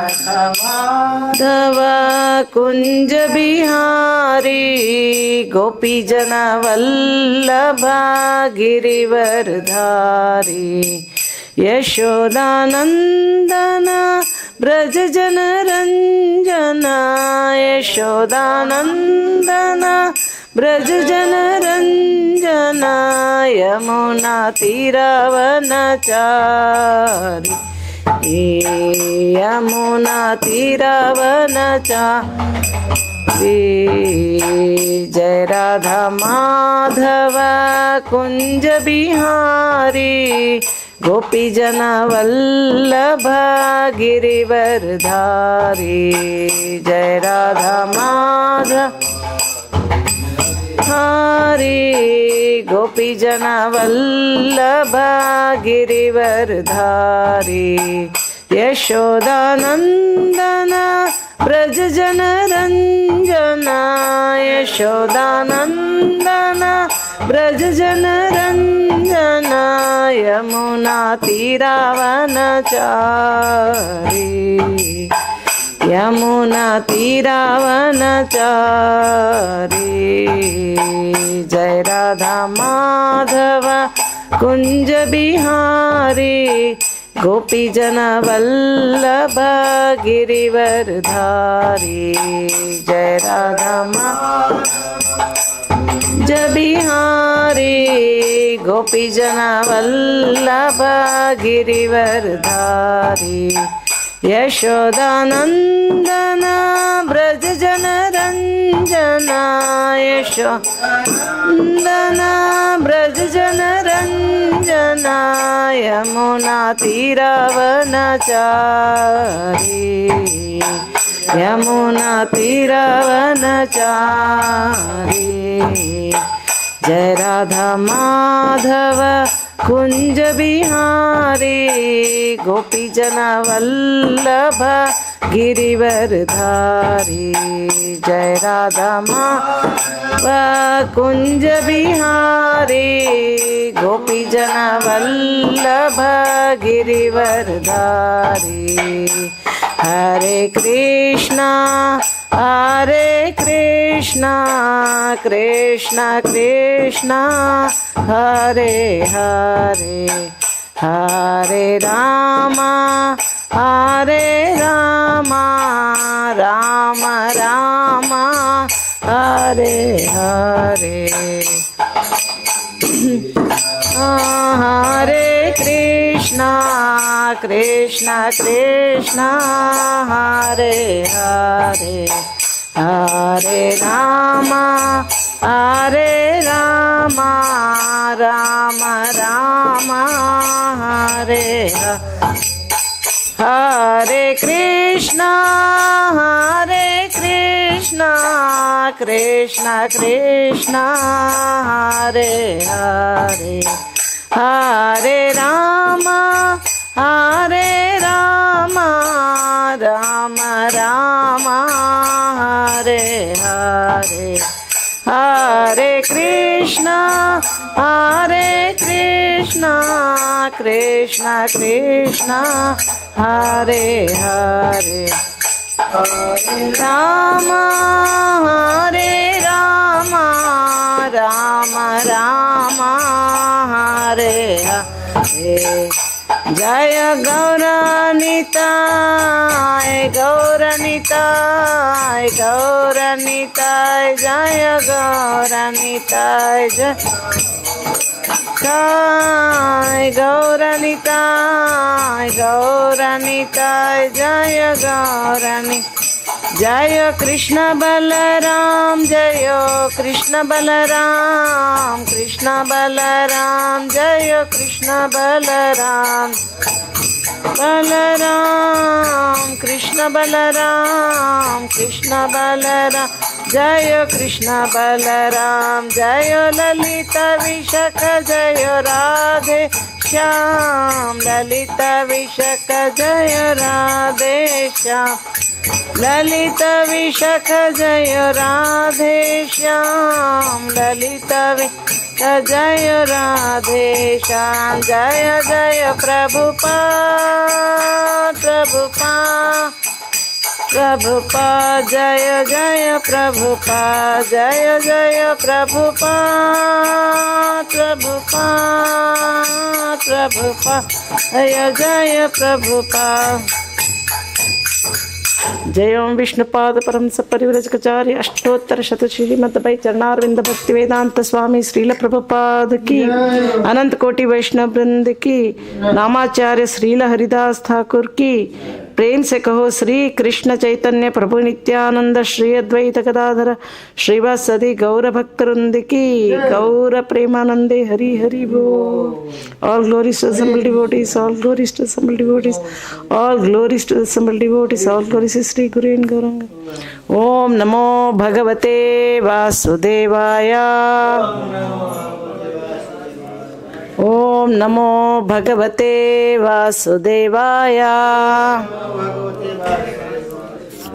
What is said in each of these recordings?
माधव कुंज बिहारी गोपी जन वल्लभा गिरिवरधारी यशोदानंदना ब्रज जन रंजना यशोदानंदना ब्रज जन रंजना यमुना तीरावनचारी यमुना तीरावनचारी जय राधा माधव कुंज बिहारी गोपी जन वल्लभ गिरिवरधारी जय राधा माधव हरि गोपी जन वल्लभ गिरिवरधारी यशोदानंदना ब्रज जन रंजना यशोदानंदना ब्रज जन रंजना यमुना तीरावनचारी यमुना तीरावनचारी जय राधा माधव कुंज बिहारी गोपी जन वल्लभ गिरिवरधारी जय राधा माधव बिहारी गोपी जन वल्लभ गिरिवरधारी यशोदानंदना ब्रज जन रंजना यशोदानंदना ब्रज जन रंजना यमुना तीरावनचारी यमुना तीरावनचारी जय राधा माधव कुंज बिहारी गोपी जन वल्लभ गिरिवरधारी जय राधा माधव कुंज बिहारी गोपी जन वल्लभ गिरिवरधारी हरे कृष्णा कृष्णा कृष्णा हरे हरे हरे रामा राम राम हरे हरे हरे कृष्णा कृष्णा हरे हरे हरे राम राम राम हरे हरे कृष्णा कृष्णा कृष्णा हरे हरे हरे राम राम राम हरे हरे हरे कृष्णा कृष्णा कृष्णा हरे हरे हरे राम राम राम हरे हरे जय गौरनिताय गौरनिताय गौरनिताय जय गौरनिताय जय गौरनिताय गौरनिताय जय गौरनि जय कृष्ण बलराम जय कृष्ण बलराम कृष्ण बलराम जय कृष्ण बलराम बलराम कृष्ण बलराम कृष्ण बलराम जय कृष्ण बलराम जय ललित विशाख जय राधे श्याम ललित विशाख जय राधे श्याम ललित विशाख जय राधे श्याम ललित विशाख जय राधे श्याम जय जय Prabhupada Prabhupada Prabhupada, Jaya Jaya Prabhupada, Jaya Jaya Prabhupada, Prabhupada, Prabhupada, Jaya Jaya Prabhupada. जय ओम विष्णुपाद परम सपरिव्रजकचार्य अष्टोत्तर शत श्रीमद्भाई चरणारविंद भक्ति वेदांत स्वामी श्रील प्रभुपाद की अनंत कोटि वैष्णव वृंद की नामाचार्य श्रील हरिदास ठाकुर की प्रेम से कहो श्री कृष्ण चैतन्य प्रभु नित्यानंद श्री अद्वैत गदाधर श्रीवासदि गौर भक्त वृंद की गौर प्रेमानंदे हरि हरि बोल. All glories to the assembled devotees, all glories to the assembled devotees, all glories to the assembled devotees, all glories to Sri Guru and Gauranga. Om Namo Bhagavate Vasudevaya. Om Namo Bhagavate Vasudevaya.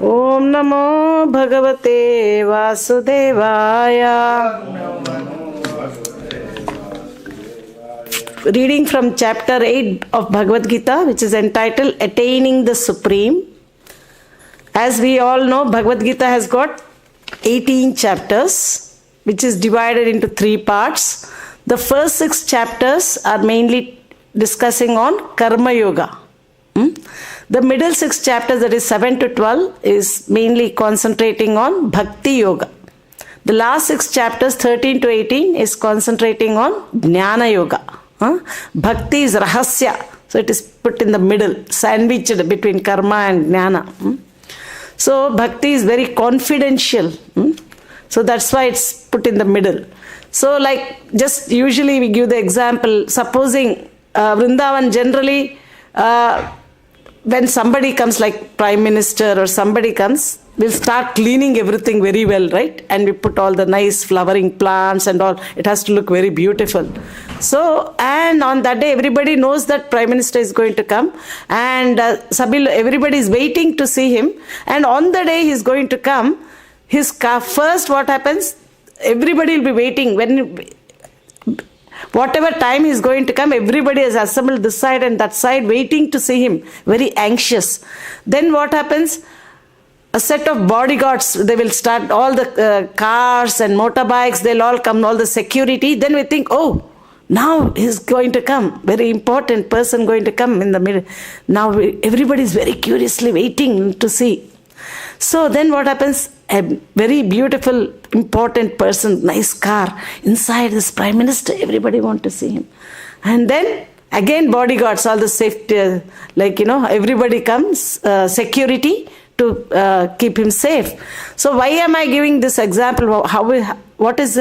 Om Namo Bhagavate Vasudevaya. Reading from chapter 8 of Bhagavad Gita, which is entitled Attaining the Supreme. As we all know, Bhagavad Gita has got 18 chapters, which is divided into 3 parts. The first 6 chapters are mainly discussing on Karma Yoga. The middle 6 chapters, that is 7 to 12, is mainly concentrating on Bhakti Yoga. The last 6 chapters, 13 to 18, is concentrating on Jnana Yoga. Bhakti is Rahasya, so it is put in the middle, sandwiched between Karma and Jnana. So Bhakti is very confidential, so that's why it's put in the middle. So like just usually we give the example, supposing Vrindavan generally, when somebody comes like Prime Minister or somebody comes, we'll start cleaning everything very well, right? And we put all the nice flowering plants and all. It has to look very beautiful. So, and on that day, everybody knows that Prime Minister is going to come. And everybody is waiting to see him. And on the day he's going to come, his car, first what happens, everybody will be waiting. Whatever time he's going to come, everybody has assembled this side and that side waiting to see him, very anxious. Then what happens? A set of bodyguards, they will start, all the cars and motorbikes, they'll all come, all the security. Then we think, oh, now he's going to come, very important person going to come in the middle. Now everybody is very curiously waiting to see. So then what happens? A very beautiful, important person, nice car, inside this Prime Minister, everybody want to see him. And then again bodyguards, all the safety, everybody comes, security, to keep him safe. So why am I giving this example? What is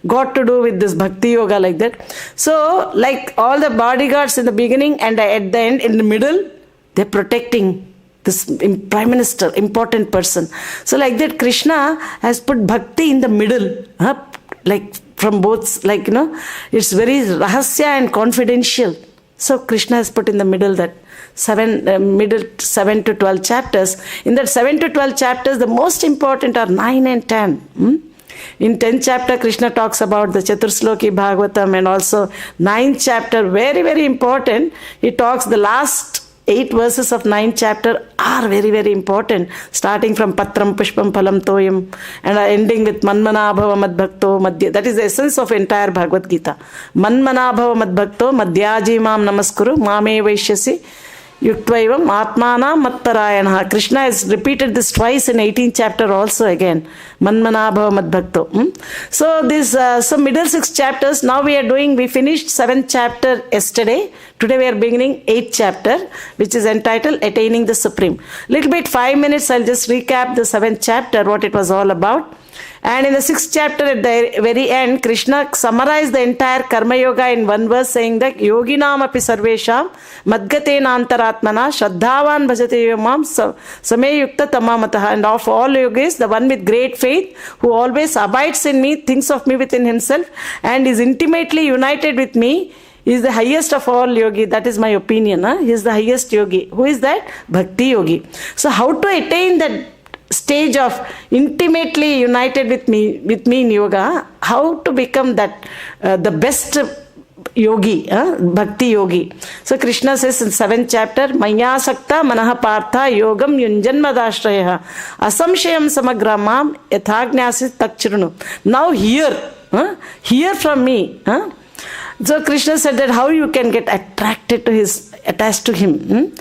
got to do with this Bhakti Yoga like that? So like all the bodyguards in the beginning and at the end, in the middle, they're protecting this Prime Minister, important person. So like that, Krishna has put Bhakti in the middle, like from both, it's very Rahasya and confidential. So Krishna has put in the middle that 7 to 12 chapters. In that 7 to 12 chapters, the most important are 9 and 10. In 10th chapter, Krishna talks about the Chaturshloki Bhagavatam, and also 9th chapter, very, very important. He talks, the last 8 verses of 9th chapter are very, very important, starting from Patram Pushpam Phalam Toyam and ending with Manmana Bhava Madbhakto Madhya. That is the essence of entire Bhagavad Gita. Manmana Bhava Madbhakto Madhyājimāṁ Namaskuru Māme Vaishyasi Yuktvavam ātmānam matparāyanah. Krishna has repeated this twice in 18th chapter also again. Manmana bhava madbhakto. So this, middle 6 chapters, now we finished 7th chapter yesterday. Today we are beginning 8th chapter, which is entitled Attaining the Supreme. Little bit, 5 minutes, I'll just recap the 7th chapter, what it was all about. And in the 6th chapter, at the very end, Krishna summarized the entire Karma Yoga in one verse, saying that Yoginam api sarvesham madgatena antaratmana shraddhavan bhajate yamam same yukta tamamataha. And of all yogis, the one with great faith, who always abides in me, thinks of me within himself, and is intimately united with me, is the highest of all yogi. That is my opinion. He is the highest yogi. Who is that? Bhakti yogi. So how to attain that stage of intimately united with me in yoga? How to become that the best yogi, bhakti yogi. So Krishna says in 7th chapter, Maya sakta manaha partha yogam yunjanmadashraya asamshayam samagramam yathagnyasi takchirunu. Now hear from me. So Krishna said that how you can get attracted to attached to him.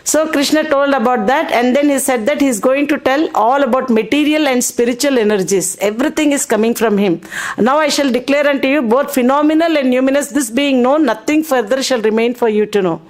So Krishna told about that, and then he said that he is going to tell all about material and spiritual energies. Everything is coming from him. Now I shall declare unto you both phenomenal and numinous. This being known, nothing further shall remain for you to know.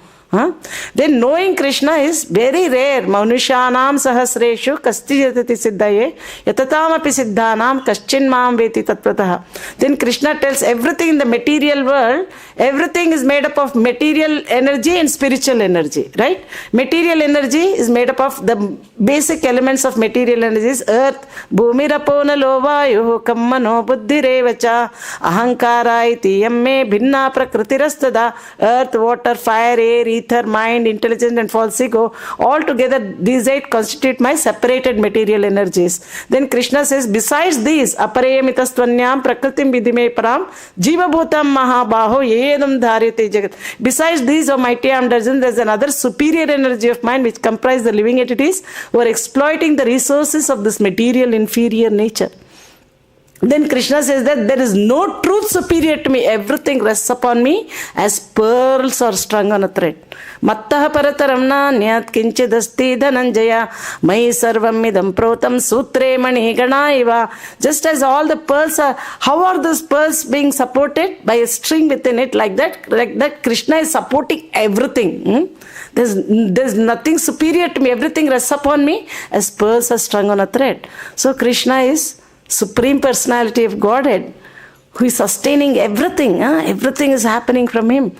Then knowing Krishna is very rare. Manushanam sahasreshu kasti yatati siddhaye yatatāmapi siddhanam kaschin mam veti tatpratah. Then Krishna tells everything in the material world, everything is made up of material energy and spiritual energy, right? Material energy is made up of the basic elements of material energy is earth, bhumi rapona lovayu kammano buddhirevacha ahankara iti yamme bhinna prakritirastada. Earth, water, fire, air, ether, mind, intelligence and false ego, all together these 8 constitute my separated material energies. Then Krishna says, besides these, aparayamitastvanyam prakritim vidime param adhibhūtam mahabaho yedam dharyate jagat. Besides these, O mighty armed Arjuna, there is another superior energy of mind which comprises the living entities who are exploiting the resources of this material inferior nature. Then Krishna says that there is no truth superior to me. Everything rests upon me as pearls are strung on a thread. Mattaha parataram nanyat kinchidasti dhananjaya mai sarvam idam proktam sutre mani ganaiva. Just as all the pearls are, how are those pearls being supported? By a string within it, like that Krishna is supporting everything. There's nothing superior to me. Everything rests upon me as pearls are strung on a thread. So Krishna is Supreme Personality of Godhead, who is sustaining everything. Everything is happening from him.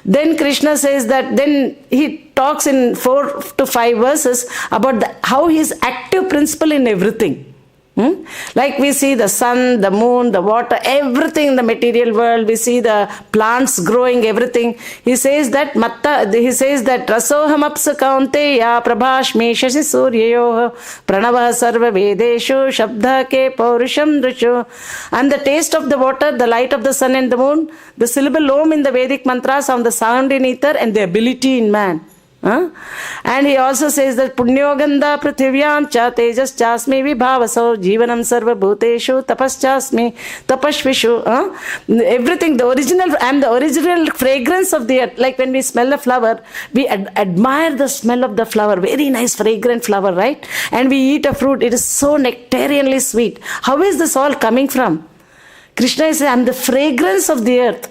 Then Krishna says that, then he talks in 4 to 5 verses about how he is active principle in everything. Like we see the sun, the moon, the water, everything in the material world. We see the plants growing, everything. He says that rasoham apsa kaunteya prabhashmi shashi suryayoh pranavah sarva vedeshu shabdha ke paurusham drushu. And the taste of the water, the light of the sun and the moon, the syllable om in the Vedic mantras, on the sound in ether, and the ability in man. And he also says that punyoganda prithivyam cha tejas chasmi vibhavaso jivanam sarva bhuteshu tapaschasmi tapashvishu. Everything, the original fragrance of the earth. Like when we smell a flower, we admire the smell of the flower. Very nice fragrant flower, right? And we eat a fruit, it is so nectarianly sweet. How is this all coming from? Krishna is saying, I am the fragrance of the earth.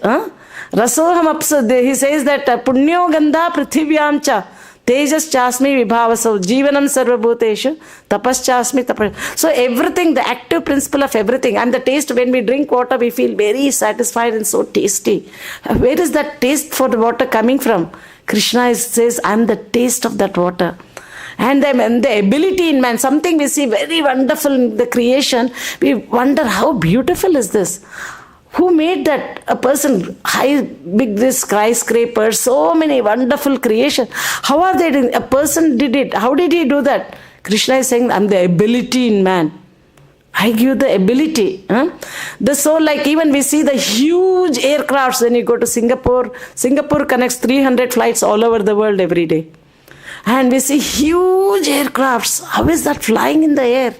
Rasoham apsa, he says that punyo gandha prithivyam cha tejas chasmi vibhavaso jivanam sarvabhuteshu tapas chasmi tapas. So everything, the active principle of everything, and the taste, when we drink water we feel very satisfied and so tasty. Where is that taste for the water coming from? Krishna says, I am the taste of that water. And the ability in man, something we see very wonderful in the creation, we wonder how beautiful is this. Who made that? A person, big this skyscraper, so many wonderful creation. How are they doing? A person did it. How did he do that? Krishna is saying, I'm the ability in man. I give the ability. The soul, like even we see the huge aircrafts when you go to Singapore. Singapore connects 300 flights all over the world every day. And we see huge aircrafts. How is that flying in the air?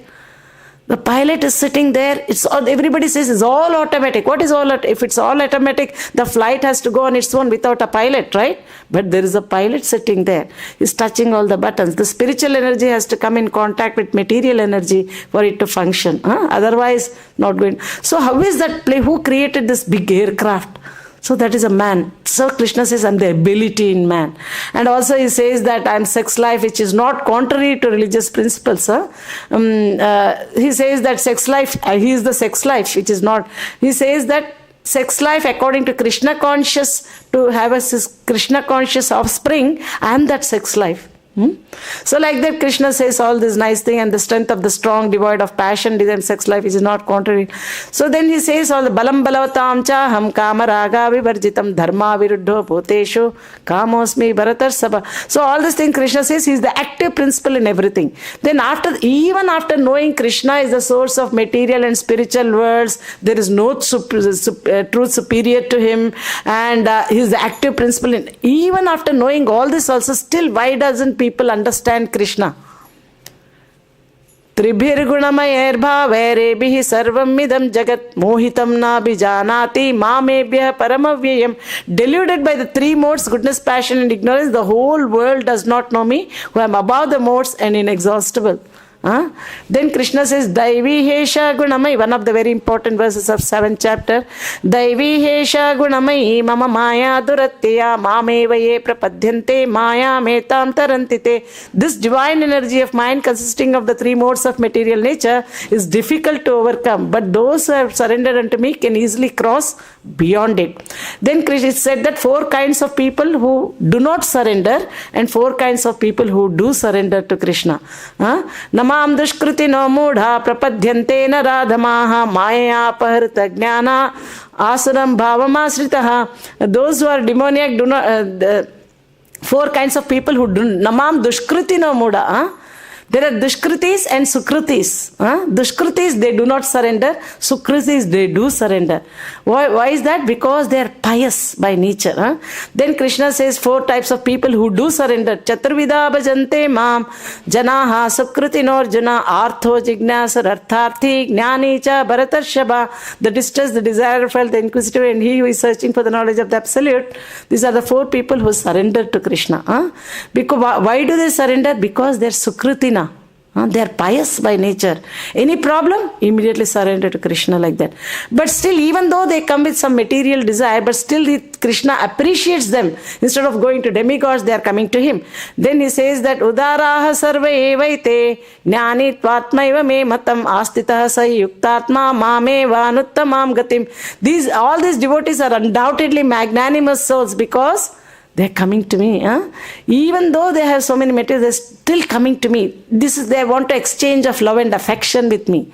The pilot is sitting there. Everybody says it's all automatic. What is all? If it's all automatic, the flight has to go on its own without a pilot, right? But there is a pilot sitting there. He's touching all the buttons. The spiritual energy has to come in contact with material energy for it to function. Otherwise, not going. So how is that play? Who created this big aircraft? So that is a man. So Krishna says, I'm the ability in man. And also he says that I'm sex life, which is not contrary to religious principles. He says that sex life, he is the sex life, which is not. He says that sex life, according to Krishna conscious, to have a Krishna conscious offspring, I am that sex life. So like that, Krishna says all this nice thing, and the strength of the strong, devoid of passion, desire, and sex life is not contrary. So then he says all the balam balavatam cha ham kama raga vivarjitam dharma viruddho bhuteshu kamosmi bharatar sabha. So all these things Krishna says, he is the active principle in everything. Then even after knowing Krishna is the source of material and spiritual worlds, there is no truth superior to him, and he is the active principle in, even after knowing all this also, still why doesn't people understand Krishna? Tribhirgunamayerbhaverebhi sarvam idam jagat mohitam na bijanati mamebhyah paramavyayam. Deluded by the three modes, goodness, passion and ignorance, the whole world does not know me, who am above the modes and inexhaustible. Then Krishna says, Daivi Hesha Gunamai, one of the very important verses of 7th chapter. Daivi Hesha Gunamai, Mama Maya Duratya, Mameva Ye Prapadyante, Maya Metam Tarantite. This divine energy of mind, consisting of the three modes of material nature, is difficult to overcome. But those who have surrendered unto me can easily cross beyond it. Then Krishna said that 4 kinds of people who do not surrender, and 4 kinds of people who do surrender to Krishna. Namam dushkritino mudha prapadyante naradhamaha maya paharita jnana asuram bhavamasritaha. Those who are demoniac do not, 4 kinds of people who do namam dushkritino mudha. There are dushkritis and sukritis. Dushkritis, they do not surrender. Sukritis, they do surrender. Why is that? Because they are pious by nature. Then Krishna says 4 types of people who do surrender. Chaturvida bhajante mam janaha sukritino arjuna artho jignasar artharthi jnani cha bharatarshaba. The distressed, the desire felt, the inquisitive, and he who is searching for the knowledge of the absolute. These are the 4 people who surrender to Krishna. Because why do they surrender? Because they are sukritina. They are pious by nature. Any problem? Immediately surrender to Krishna like that. But still, even though they come with some material desire, but still Krishna appreciates them. Instead of going to demigods, they are coming to him. Then he says that Udaraha sarva evaite jnani ātmaiva me matam astitaha sa yuktātmā māme vānuttamam gatim. All these devotees are undoubtedly magnanimous souls because they are coming to me. Even though they have so many materials, they are still coming to me. They want to exchange of love and affection with me.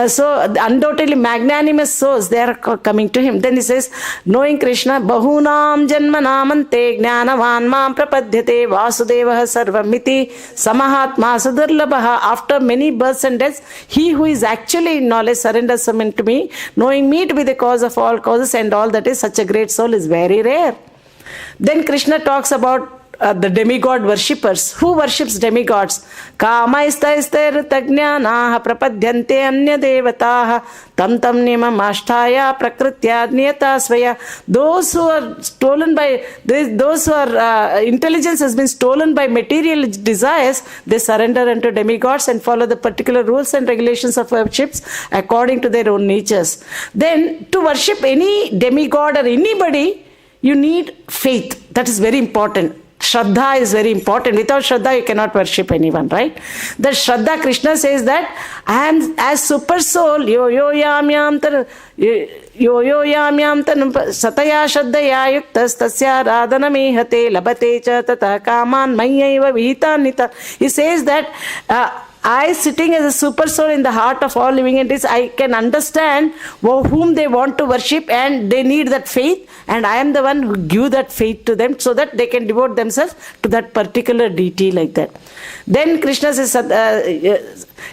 So undoubtedly magnanimous souls, they are coming to him. Then he says, knowing Krishna, bahunam janmanamante jnanavan mam prapadyate vasudevah sarvamiti samahatma sudurlabha. After many births and deaths, he who is actually in knowledge surrenders to me, knowing me to be the cause of all causes and all that is, such a great soul is very rare. Then Krishna talks about the demigod worshippers. Who worships demigods? Kamaistaistair tajnanaha prapadyante anya devataha tam tam nimam ashtaya prakritya niyata svaya. Those who are stolen by, those who are intelligence has been stolen by material desires, they surrender unto demigods and follow the particular rules and regulations of worships according to their own natures. Then to worship any demigod or anybody, you need faith. That is very important. Shraddha is very important. Without Shraddha, you cannot worship anyone, right? The Shraddha, Krishna says that I am as super soul, yo-yo-yam-yam sataya shraddhaya yuktas tasya radhanamihate labate cha tata kaman mayaiva vihitanita. He says that I, sitting as a super soul in the heart of all living entities, I can understand whom they want to worship, and they need that faith, and I am the one who give that faith to them so that they can devote themselves to that particular deity like that. Then Krishna says,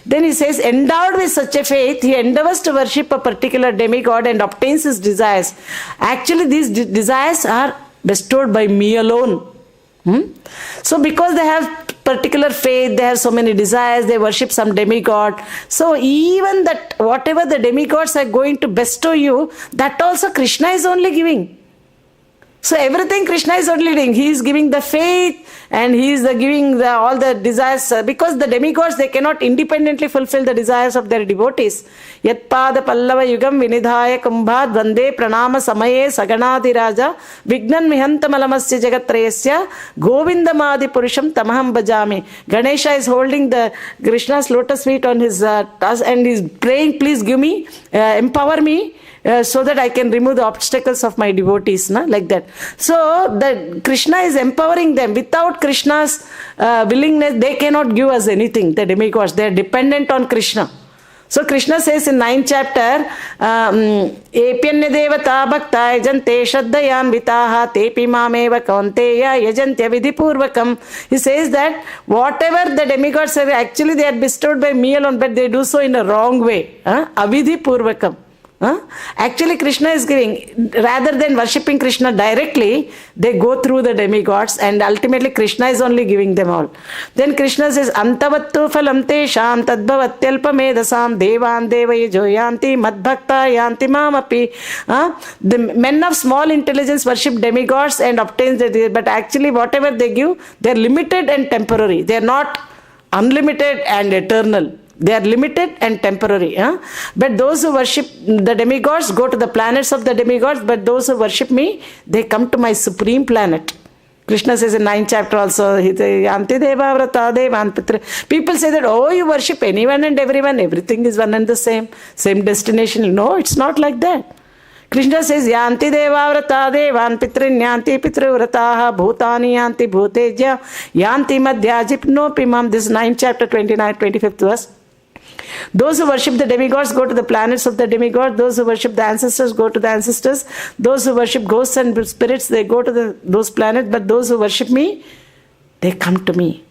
then he says, endowed with such a faith, he endeavors to worship a particular demigod and obtains his desires. Actually, these desires are bestowed by me alone. So because they have particular faith, they have so many desires, they worship some demigod. So even that whatever the demigods are going to bestow you, that also Krishna is only giving. So everything Krishna is only doing. He is giving the faith and he is giving all the desires. Because the demigods, they cannot independently fulfill the desires of their devotees. Yat pada pallava yugam vinidhaya kumbhad vande pranama samaye saganadhiraja vignan mihantamalamasya jagatrayasya govindamadi puruṣam tamaham bhajami. Ganesha is holding the Krishna's lotus feet on his task and he is praying, please give me, empower me. So that I can remove the obstacles of my devotees, like that. So the Krishna is empowering them. Without Krishna's willingness, they cannot give us anything, the demigods. They are dependent on Krishna. So Krishna says in 9th chapter, Epyanya devata bhakta yajante shraddhayan vitaha tepi mameva kaunteya yajantya vidhipurvakam. He says that whatever the demigods are, actually they are bestowed by me alone, but they do so in a wrong way. Avidhipurvakam. Actually Krishna is giving, rather than worshipping Krishna directly, they go through the demigods, and ultimately Krishna is only giving them all. Then Krishna says, Antavattu phalam tesham tadbhavatyalpamedasam devan devayajo yanti madbhakta yanti mamapi. The men of small intelligence worship demigods and obtain the, but actually whatever they give, they are limited and temporary. They are not unlimited and eternal. They are limited and temporary. But those who worship the demigods go to the planets of the demigods, but those who worship me, they come to my supreme planet. Krishna says in 9th chapter also, people say that, oh, you worship anyone and everyone, everything is one and the same destination. No, it's not like that. Krishna says, Yanti devavrata devan pitrin yanti pitruvrataha bhutani yanti bhuteja yanti madhyājipnopimam. This is 9th chapter 25th verse. Those who worship the demigods go to the planets of the demigods. Those who worship the ancestors go to the ancestors. Those who worship ghosts and spirits, they go to those planets. But those who worship me, they come to me.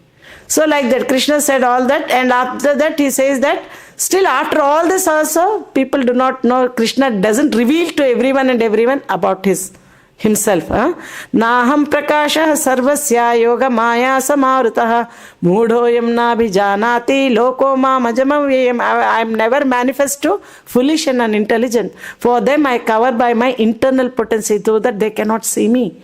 So like that, Krishna said all that, and after that he says that still after all this also, people do not know, Krishna doesn't reveal to everyone and everyone about himself. Naham prakashah sarvasya yoga maya samarutah mudhoyam nabhijanati loko mamajamam vyayam. I am never manifest to foolish and unintelligent. For them I cover by my internal potency, so that they cannot see me.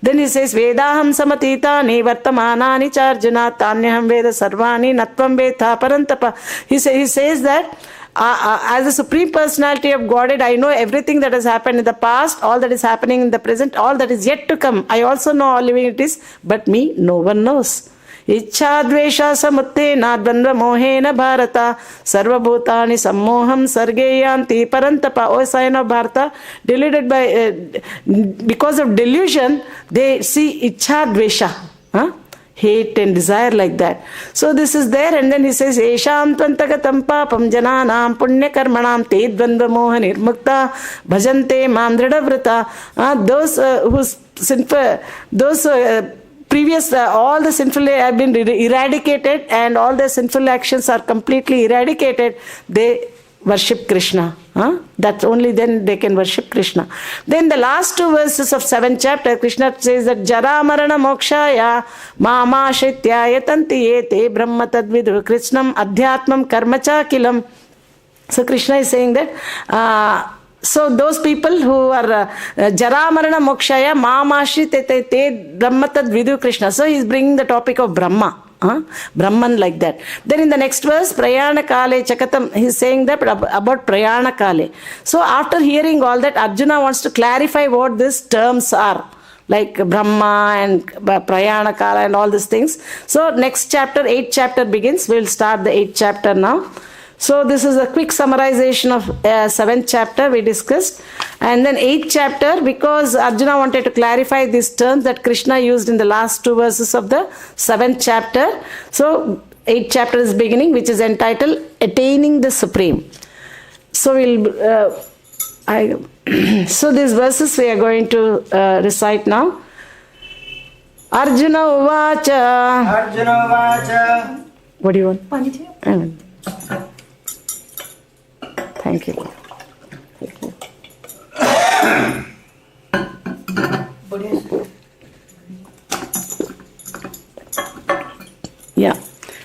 Then he says, Vedaham samatitani vartamanani charjuna tanyaham veda sarvani natvam vetha parantapa. He says that as a supreme personality of Godhead, I know everything that has happened in the past, all that is happening in the present, all that is yet to come. I also know all living entities, but me, no one knows. Ichchadvesha samuttena dvandva mohena bharata sarvabhutani sammoham sargeyanti parantapa. O sign of Bharata, deluded by, because of delusion, they see ichchadvesha. Hate and desire like that. So this is there, and then he says, Esham tvantagatam papam jananam punya karmanam te dvandva moha nirmukta bhajante mam dridhavrata. Those whose sinful, those previous, all the sinful have been eradicated, and all their sinful actions are completely eradicated. They worship Krishna. That only then they can worship Krishna. Then the last two verses of 7th chapter, Krishna says that Jara Marana Mokshaya Mama Shritya Yatanti Yete Brahma Tadvidu Krishnam Adhyātmam Karmacha Kilam. So Krishna is saying that so those people who are Jara Marana Mokshaya Mama Shritya Te Brahma Tadvidu Krishna. So he is bringing the topic of Brahma. Brahman like that. Then in the next verse, Prayana Kale Chakatam, he is saying that about Prayana Kale. So after hearing all that, Arjuna wants to clarify what these terms are, like Brahma and Prayana Kala and all these things. So next chapter, 8th chapter begins. We will start the 8th chapter now. So this is a quick summarization of 7th chapter we discussed. And then 8th chapter, because Arjuna wanted to clarify these terms that Krishna used in the last two verses of the 7th chapter. So 8th chapter is beginning, which is entitled Attaining the Supreme. So so these verses we are going to recite now. Arjuna uvāca. Arjuna uvāca. What do you want? Thank you. Yeah.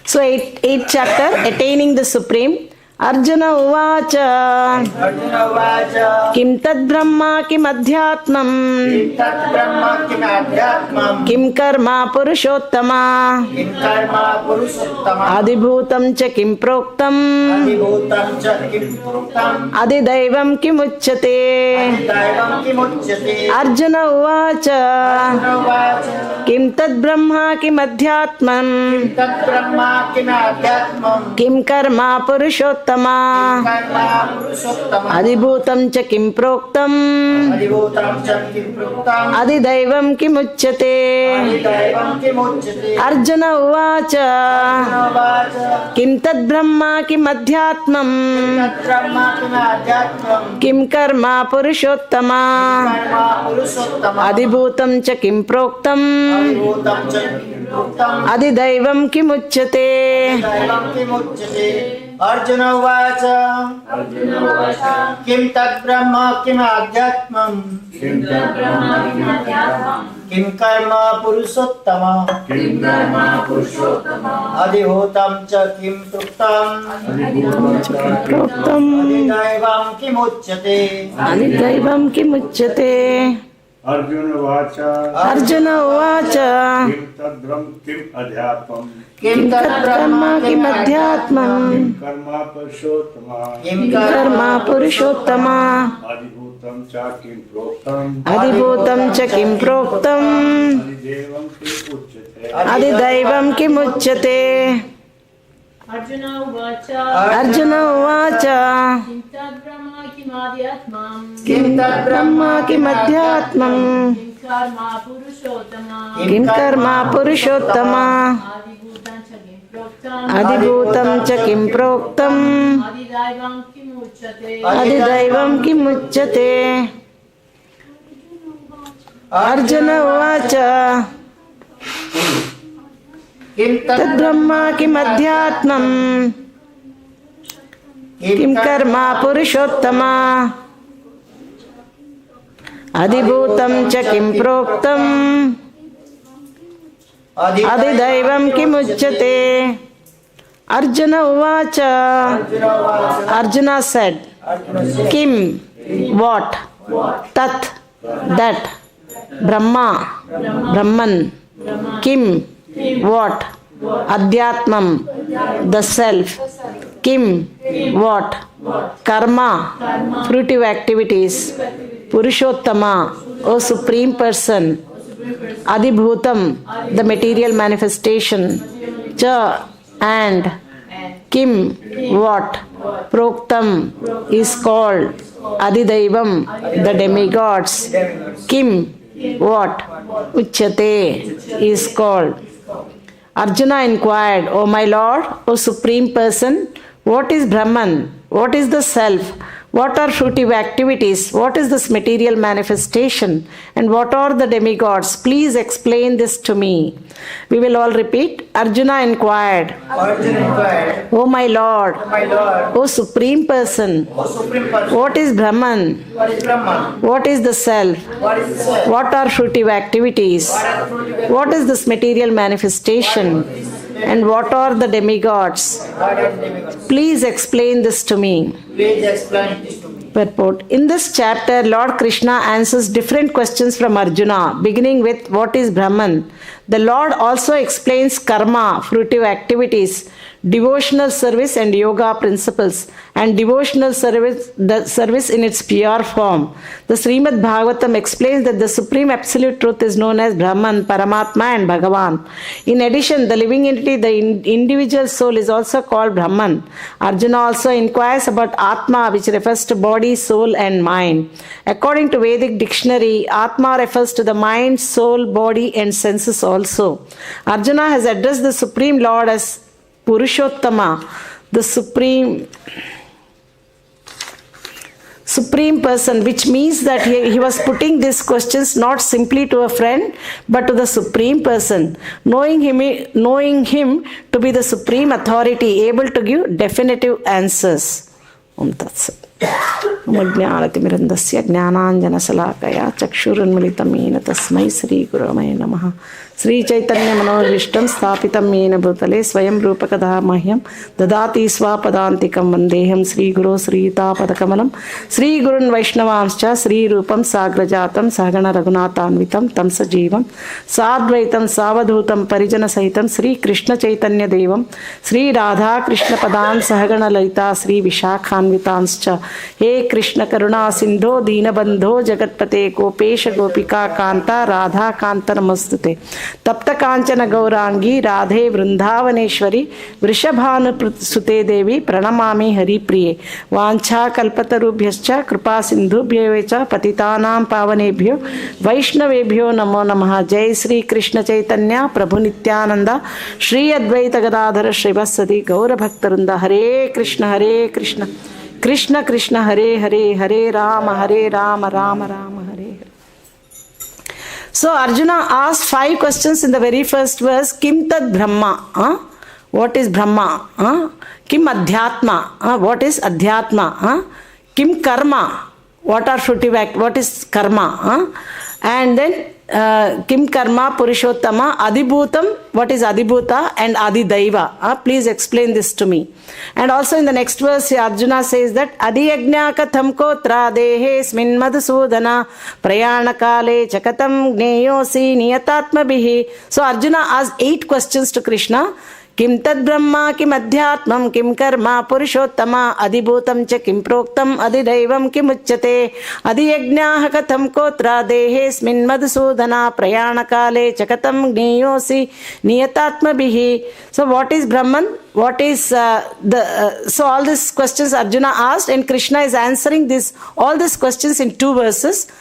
So 8th chapter, Attaining the Supreme. Arjuna uvāca. Arjuna uvāca. Kim tad brahma kim adhyātmam. Kim tat brahma kim adhyātmam. Kim karma puruṣottama. Kim karma puruṣottama. Adhibhūtaṁ cha kim proktam. Adhibhūtam cha kim proktam. Adhidaivaṁ kim ucyate. Adhidaivam kim ucyate. Arjuna uvāca. Arjuna uvāca. Kim tad brahma kim adhyātmam. Kim tat brahma kim adhyātmam. Kim karma puruṣottama. puruṣottama Karma Purushottam adhibhūtam cha kim proktam adhibhūtam च किं प्रोक्तम् adhidaivam kimucyate. adhidaivam किमुच्यते Arjuna uvāca uvāca kim tad brahma kim adhyātmam brahma adhyātmam kim karma puruṣottama Karma पुरुषोत्तम adhibhūtam cha kim proktam adhibhūtam च किं प्रोक्तम् adhidaivam kimucyate. दैवं किमुच्यते अर्जुन उवाच किं तद् ब्रह्म किम् आध्यात्मम् किं कर्म पुरुषोत्तम अधिभूतं च किं प्रोक्तम् Proktam अधिदैवं किमुच्यते adhidaivam kimucyate. Arjuna uvāca Kim tadram kim adhyātmam किं तद् ब्रह्म किम अध्यात्मम् karma puruṣottama किं Karma Purushottama adhibhūtam cha kim proktam adhibhūtam cha kim proktam adhidaivam kim ucyate adhidaivam kimucyate. Arjuna uvāca Arjuna uvāca किं तद् ब्रह्म किम् आध्यात्मम् किं तद् ब्रह्म किम अध्यात्मम् किं कर्म पुरुषोत्तमा किम कर्मा पुरुषोत्तमा आदिभूतं च किं प्रोक्तम् adhibhūtam cha kim proktam adhidaivam किम् उच्यते adhidaivam kimucyate. Arjuna uvāca किं तद् tad brahma kim adhyātmam kim karma puruṣottama adhibhūtam cha kim proktam adhidaivam kimucyate. Arjuna uvāca Arjuna said, kim, what, tat, that, brahma, Brahman, kim, what, adhyātmam, the self, kim, what, karma, fruitive activities, puruṣottama, O supreme person, adhibhūtam, the material manifestation, cha, and, kim, what, proktam, is called, adhidaivam, the demigods, kim, what, ucyate, is called. Arjuna inquired, O my Lord, O supreme person, what is Brahman? What is the self? What are fruitive activities? What is this material manifestation? And what are the demigods? Please explain this to me. We will all repeat. Arjuna inquired, Arjuna inquired, O my Lord, my Lord, O supreme person, O supreme person, what is Brahman? what is Brahman? What is the self? What is the self? What are fruitive activities? What are the fruitive What is this material manifestation? And what are the demigods? What are the demigods? Please explain this to me. Please explain this to me. Purport. In this chapter, Lord Kṛṣṇa answers different questions from Arjuna, beginning with what is Brahman. The Lord also explains karma, fruitive activities, devotional service and yoga principles, and devotional service in its pure form. The Śrīmad-Bhāgavatam explains that the supreme absolute truth is known as Brahman, Paramātmā and Bhagavān. In addition, the living entity, the individual soul, is also called Brahman. Arjuna also inquires about ātmā, which refers to body, soul and mind. According to Vedic dictionary, ātmā refers to the mind, soul, body and senses also. Arjuna has addressed the Supreme Lord as puruṣottama, the supreme person, which means that he was putting these questions not simply to a friend but to the supreme person, knowing him to be the supreme authority, able to give definitive answers. Om Tat Sat. Jnānatimirandasya jnānāñjana-salākaya chakshurunmilitam yena tasmai Sri Gurave Namaha. Sri Chaitanya Manovistam Sthapitam Yena Bhutale Swayam Rupakadha Mahyam Dadati Swapadantikam Vandeham Sri Guru Sri Tapadakamalam Sri Gurun Vaishnavamscha Sri Rupam Sagrajatam Sahagana Raghunathanvitam Tam Sajivam Sadvaitam Savadhutam Parijana Sahitam Sri Krishna Chaitanya Devam Sri Radha Krishna Padam Sahagana Lalita Sri Vishakhanvitanscha He Krishna Karuna Sindho Dina Bandho Jagatpate Gopesha Gopika Kanta Radha Kanta Namastute tapta kanchana gaurangi radhe vrindavaneshwari vrishabhanu sute devi pranamami hari priye vancha kalpatarubhyascha kripa sindhubhyevacha patitanam pavanebhyo vaishnavebhyo namo namaha. Jai Sri Krishna Chaitanya Prabhu Nityananda Shri Advaita Gadadhara Shrivasadi Gaura Bhaktarunda. Hare Krishna Krishna Krishna Hare Hare Hare Rama Rama Rama Hare Hare. So Arjuna asked 5 questions in the very first verse. Kim tad Brahma? What is Brahma? Kim adhyātma? What is adhyātma? Kim karma? What are fruitive act? What is karma? And then Kim karma puruṣottama adhibhūtam. What is adhibhūta and adhidaiva? Please explain this to me. And also in the next verse Arjuna says that adhyātmam katham kotra dehe smin madhusūdana prayana kale chakatam gneyosi niyatātmabhihi. So Arjuna asked 8 questions to Krishna. Kim tad brahma, kim adhyātmam, kim karma, puruṣottama, adhibhūtam cha kim proktam, adhidaivam kim ucyate, adhyātmam katham kotra dehesmin madhusūdana prayana kale chakatam gneyosi niyatātmabhihi. So what is Brahman? What is so all these questions Arjuna asked, and Krishna is answering all these questions in 2 verses.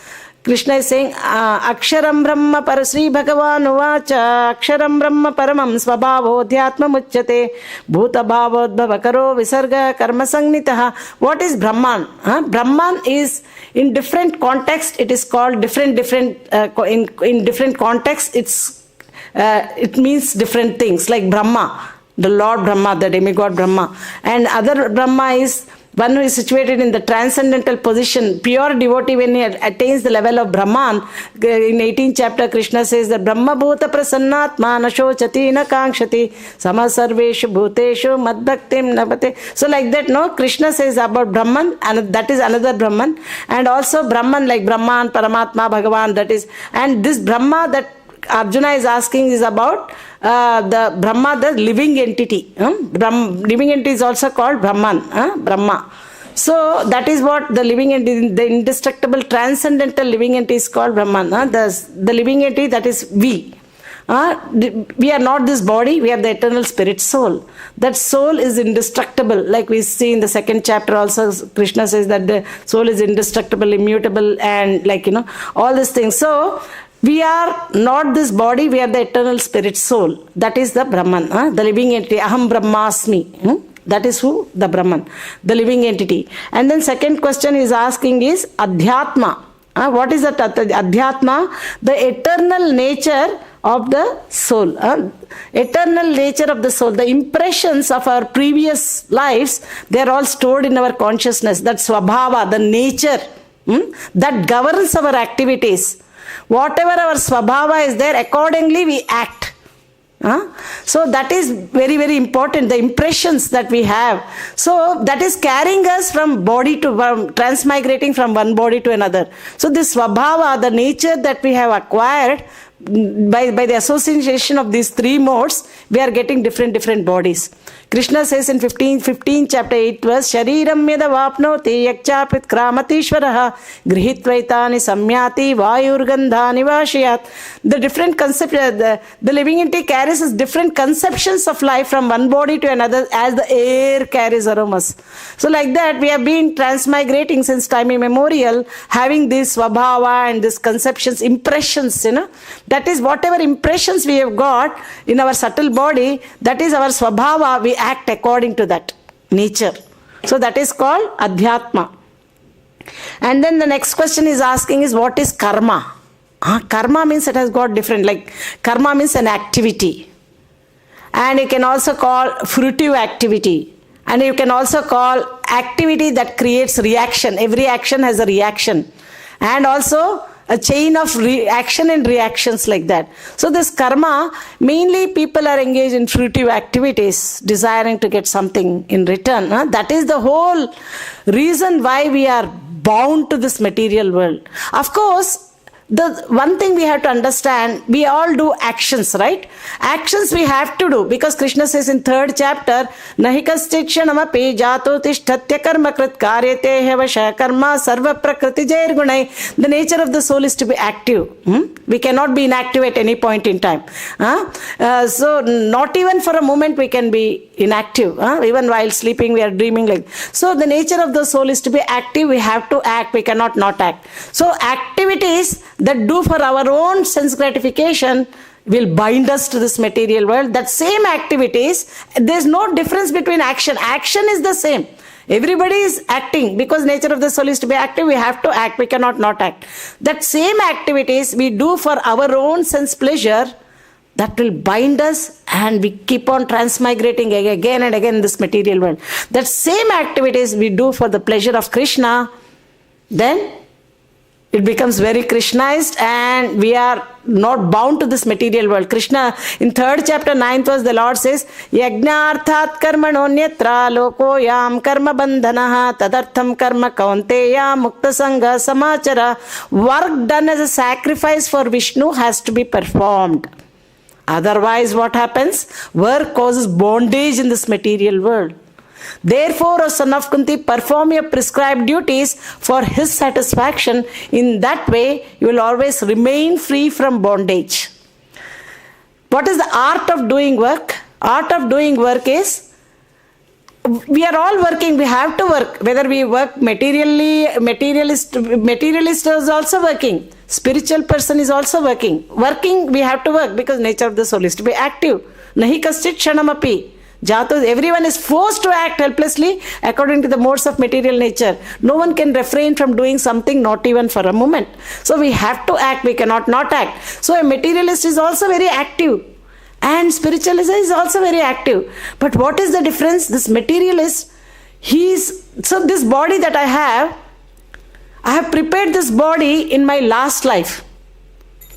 Krishna is saying, Aksharam Brahma Parasri Bhagavan uvāca, Aksharam Brahma Paramam Svabhavo adhyātmam ucyate, bhuta bhavodbhava karo visarga karma sangnitaha. What is Brahman? Brahman is in different context. It is called different in different contexts. It means different things, like Brahma, the Lord Brahma, the demigod Brahma, and other Brahma is one who is situated in the transcendental position, pure devotee. When he attains the level of Brahman, in 18th chapter Krishna says that Brahma bhuta prasannātmā na shochati na kāṅkṣati samasarveshu bhuteshu madbhaktim nabate. So like that, no, Krishna says about Brahman, and that is another Brahman. And also Brahman like Brahman, Paramātmā, Bhagavān, that is. And this Brahma that Arjuna is asking is about the Brahma, the living entity. Living entity is also called Brahman, Brahma. So that is what the living entity, the indestructible transcendental living entity is called Brahman. The living entity, that is we. We are not this body, we are the eternal spirit soul. That soul is indestructible. Like we see in the 2nd chapter also, Krishna says that the soul is indestructible, immutable, and all these things. So we are not this body, we are the eternal spirit soul. That is the Brahman, the living entity. Aham Brahmasmi. That is who? The Brahman, the living entity. And then second question is asking is adhyātma. What is that adhyātma? The eternal nature of the soul. Eternal nature of the soul. The impressions of our previous lives, they are all stored in our consciousness. That svabhava, the nature that governs our activities. Whatever our svabhava is there, accordingly we act. So that is very, very important, the impressions that we have. So that is carrying us from body to transmigrating from one body to another. So this svabhava, the nature that we have acquired by the association of these 3 modes, we are getting different bodies. Krishna says in 15 chapter 8 verse, Shariram yada vapnoti yakchapit kramatishvaraha grihitvaitani samyati vayurgandhani vashiyat. The different concept, the living entity carries different conceptions of life from one body to another as the air carries aromas. So like that, we have been transmigrating since time immemorial, having this svabhava and these conceptions, impressions, That is whatever impressions we have got in our subtle body, that is our svabhava, we act according to that nature. So that is called adhyātma. And then the next question is asking is what is karma? Karma means it has got different, like karma means an activity. And you can also call fruitive activity. And you can also call activity that creates reaction. Every action has a reaction. And also a chain of action and reactions like that. So this karma, mainly people are engaged in fruitive activities, desiring to get something in return. That is the whole reason why we are bound to this material world. Of course, the one thing we have to understand, we all do actions, right? Actions we have to do, because Krishna says in 3rd chapter, Nahi kaschit kshanamapi jato tishtatya karma krit karyate hevasha karma sarva prakriti jair gunai. The nature of the soul is to be active. We cannot be inactive at any point in time. So not even for a moment we can be inactive. Even while sleeping we are dreaming like. So the nature of the soul is to be active. We have to act. We cannot not act. So activities that do for our own sense gratification will bind us to this material world. That same activities, there's no difference between action. Action is the same. Everybody is acting because nature of the soul is to be active. We have to act. We cannot not act. That same activities we do for our own sense pleasure, that will bind us, and we keep on transmigrating again and again in this material world. That same activities we do for the pleasure of Krishna, then it becomes very Krishnaized and we are not bound to this material world. Krishna, in 3rd chapter, 9th verse, the Lord says, Yajnarthat karmanonyatra lokoyam karma bandhanaha tadartham karma kaunteya mukta sangha samachara. Work done as a sacrifice for Vishnu has to be performed. Otherwise, what happens? Work causes bondage in this material world. Therefore, O son of Kunti, perform your prescribed duties for his satisfaction. In that way, you will always remain free from bondage. What is the art of doing work? Art of doing work is, we are all working, we have to work. Whether we work materialist is also working. Spiritual person is also working. Working, we have to work because nature of the soul is to be active. Nahi kaschit kshanamapi. Everyone is forced to act helplessly according to the modes of material nature. No one can refrain from doing something, not even for a moment. So we have to act, we cannot not act. So a materialist is also very active and spiritualist is also very active. But what is the difference? This materialist, so this body that I have prepared this body in my last life.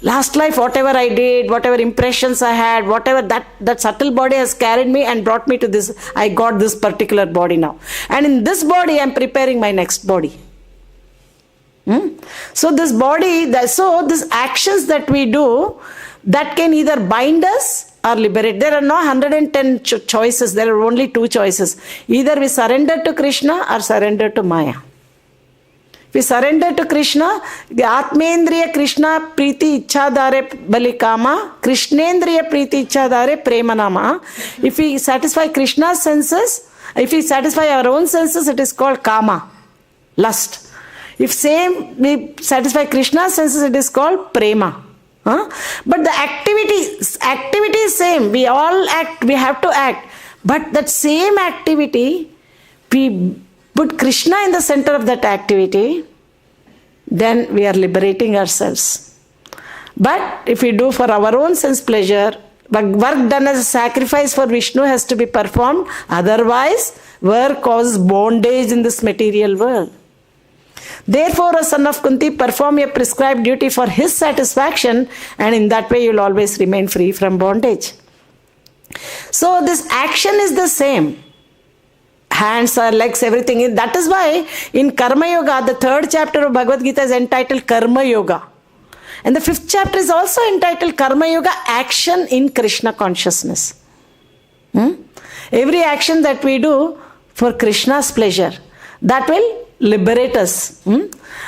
Last life, whatever I did, whatever impressions I had, whatever that subtle body has carried me and brought me to this, I got this particular body now. And in this body, I am preparing my next body. So this body, these actions that we do, that can either bind us or liberate. There are no 110 choices. There are only 2 choices. Either we surrender to Krishna or surrender to Maya. We surrender to Krishna, Atmendriya Krishna Priti Ichhadare Balikama, Krishnendriya Priti Ichhadare Premanama. If we satisfy Krishna's senses, if we satisfy our own senses, it is called Kama, lust. If we satisfy Krishna's senses, it is called Prema. But the activity is same. We all act, we have to act. But that same activity, we put Krishna in the center of that activity, then we are liberating ourselves. But if we do for our own sense pleasure, work done as a sacrifice for Vishnu has to be performed. Otherwise, work causes bondage in this material world. Therefore, O son of Kunti, perform your prescribed duty for his satisfaction, and in that way you will always remain free from bondage. So this action is the same. Hands or legs, everything. That is why in Karma Yoga, the 3rd chapter of Bhagavad Gita is entitled Karma Yoga. And the 5th chapter is also entitled Karma Yoga, Action in Krishna Consciousness. Every action that we do for Krishna's pleasure, that will liberate us.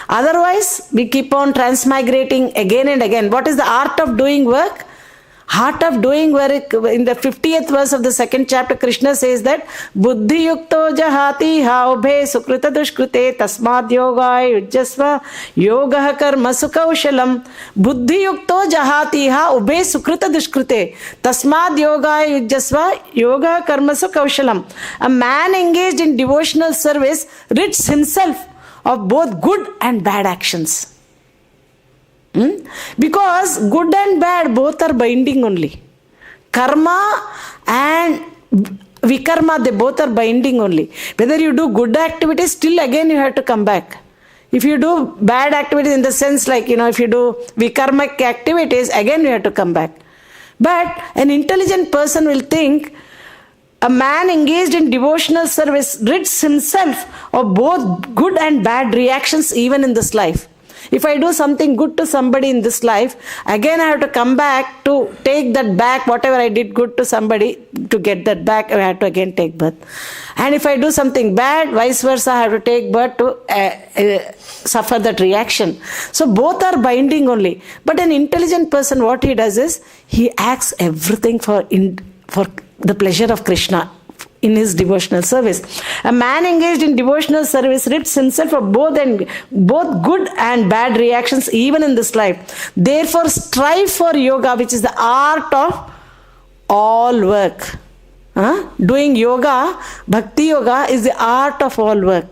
Otherwise, we keep on transmigrating again and again. What is the art of doing work? Heart of doing work, in the 50th verse of the 2nd chapter, Krishna says that Buddhi yukto jahati haubhe sukrita dushkrute tasmad yogaya yujjasva yoga karma sukaushalam. Buddhi yukto jahati haubhe sukrita dushkrute tasmad yogaya yujjasva yoga karma sukaushalam. A man engaged in devotional service rids himself of both good and bad actions. Because good and bad both are binding only. Karma and vikarma, they both are binding only. Whether you do good activities, still again you have to come back. If you do bad activities in the sense like, if you do vikarmic activities, again you have to come back. But an intelligent person will think, a man engaged in devotional service rids himself of both good and bad reactions even in this life. If I do something good to somebody in this life, again I have to come back to take that back, whatever I did good to somebody, to get that back, I have to again take birth. And if I do something bad, vice versa, I have to take birth to suffer that reaction. So both are binding only. But an intelligent person, what he does is, he acts everything for the pleasure of Krishna in his devotional service. A man engaged in devotional service rids himself of both good and bad reactions even in this life. Therefore strive for yoga, which is the art of all work. Doing yoga, bhakti yoga, is the art of all work.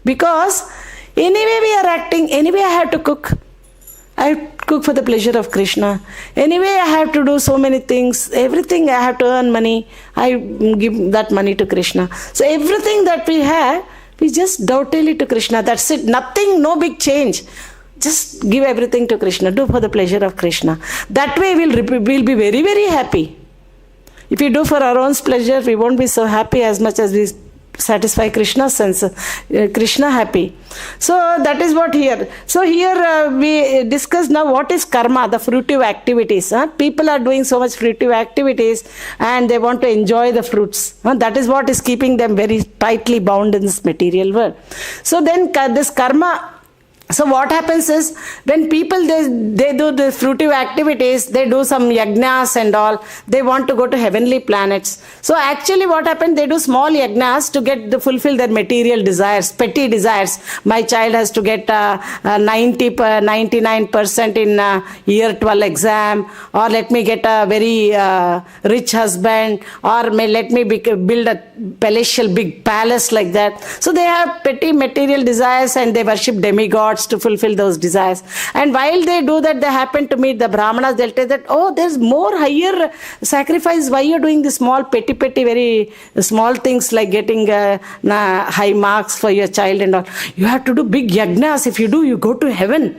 Because anyway we are acting, anyway I have to cook. I cook for the pleasure of Krishna. Anyway, I have to do so many things. Everything I have to earn money. I give that money to Krishna. So everything that we have, we just dovetail it to Krishna. That's it. Nothing, no big change. Just give everything to Krishna. Do for the pleasure of Krishna. That way we'll be very, very happy. If we do for our own pleasure, we won't be so happy as much as we satisfy Krishna's sense, Krishna happy. So that is what here. So here we discuss now what is karma, the fruitive activities. People are doing so much fruitive activities and they want to enjoy the fruits. That is what is keeping them very tightly bound in this material world. So then this karma. So what happens is, when people they do the fruitive activities, they do some yajnas and all, they want to go to heavenly planets. So actually what happened, they do small yajnas to fulfill their material desires, petty desires. My child has to get 99% in year 12 exam, or let me get a very rich husband, or let me build a palatial big palace like that. So they have petty material desires and they worship demigods to fulfill those desires. And while they do that, they happen to meet the Brahmanas. They'll tell that, oh, there's more higher sacrifice. Why you're doing the small, petty, very small things like getting high marks for your child and all. You have to do big yajnas. If you do, you go to heaven.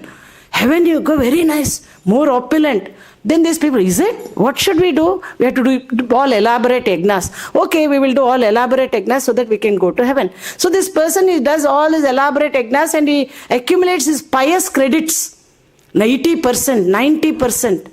Heaven, you go very nice, more opulent. Then these people, is it? What should we do? We have to do all elaborate yajnas. Okay, we will do all elaborate yajnas so that we can go to heaven. So this person, he does all his elaborate yajnas and he accumulates his pious credits. 80%, 90%.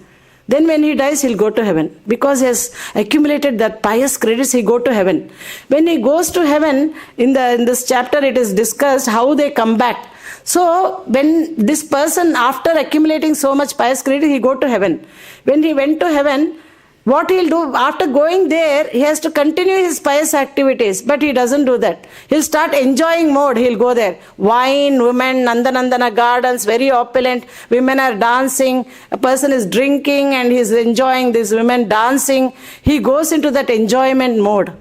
Then when he dies, he'll go to heaven. Because he has accumulated that pious credits, he go to heaven. When he goes to heaven, in this chapter it is discussed how they come back. So when this person, after accumulating so much pious credit, he go to heaven. When he went to heaven, what he'll do, after going there, he has to continue his pious activities, but he doesn't do that. He'll start enjoying mode, he'll go there. Wine, women, Nandanandana gardens, very opulent, women are dancing, a person is drinking and he's enjoying these women dancing. He goes into that enjoyment mode.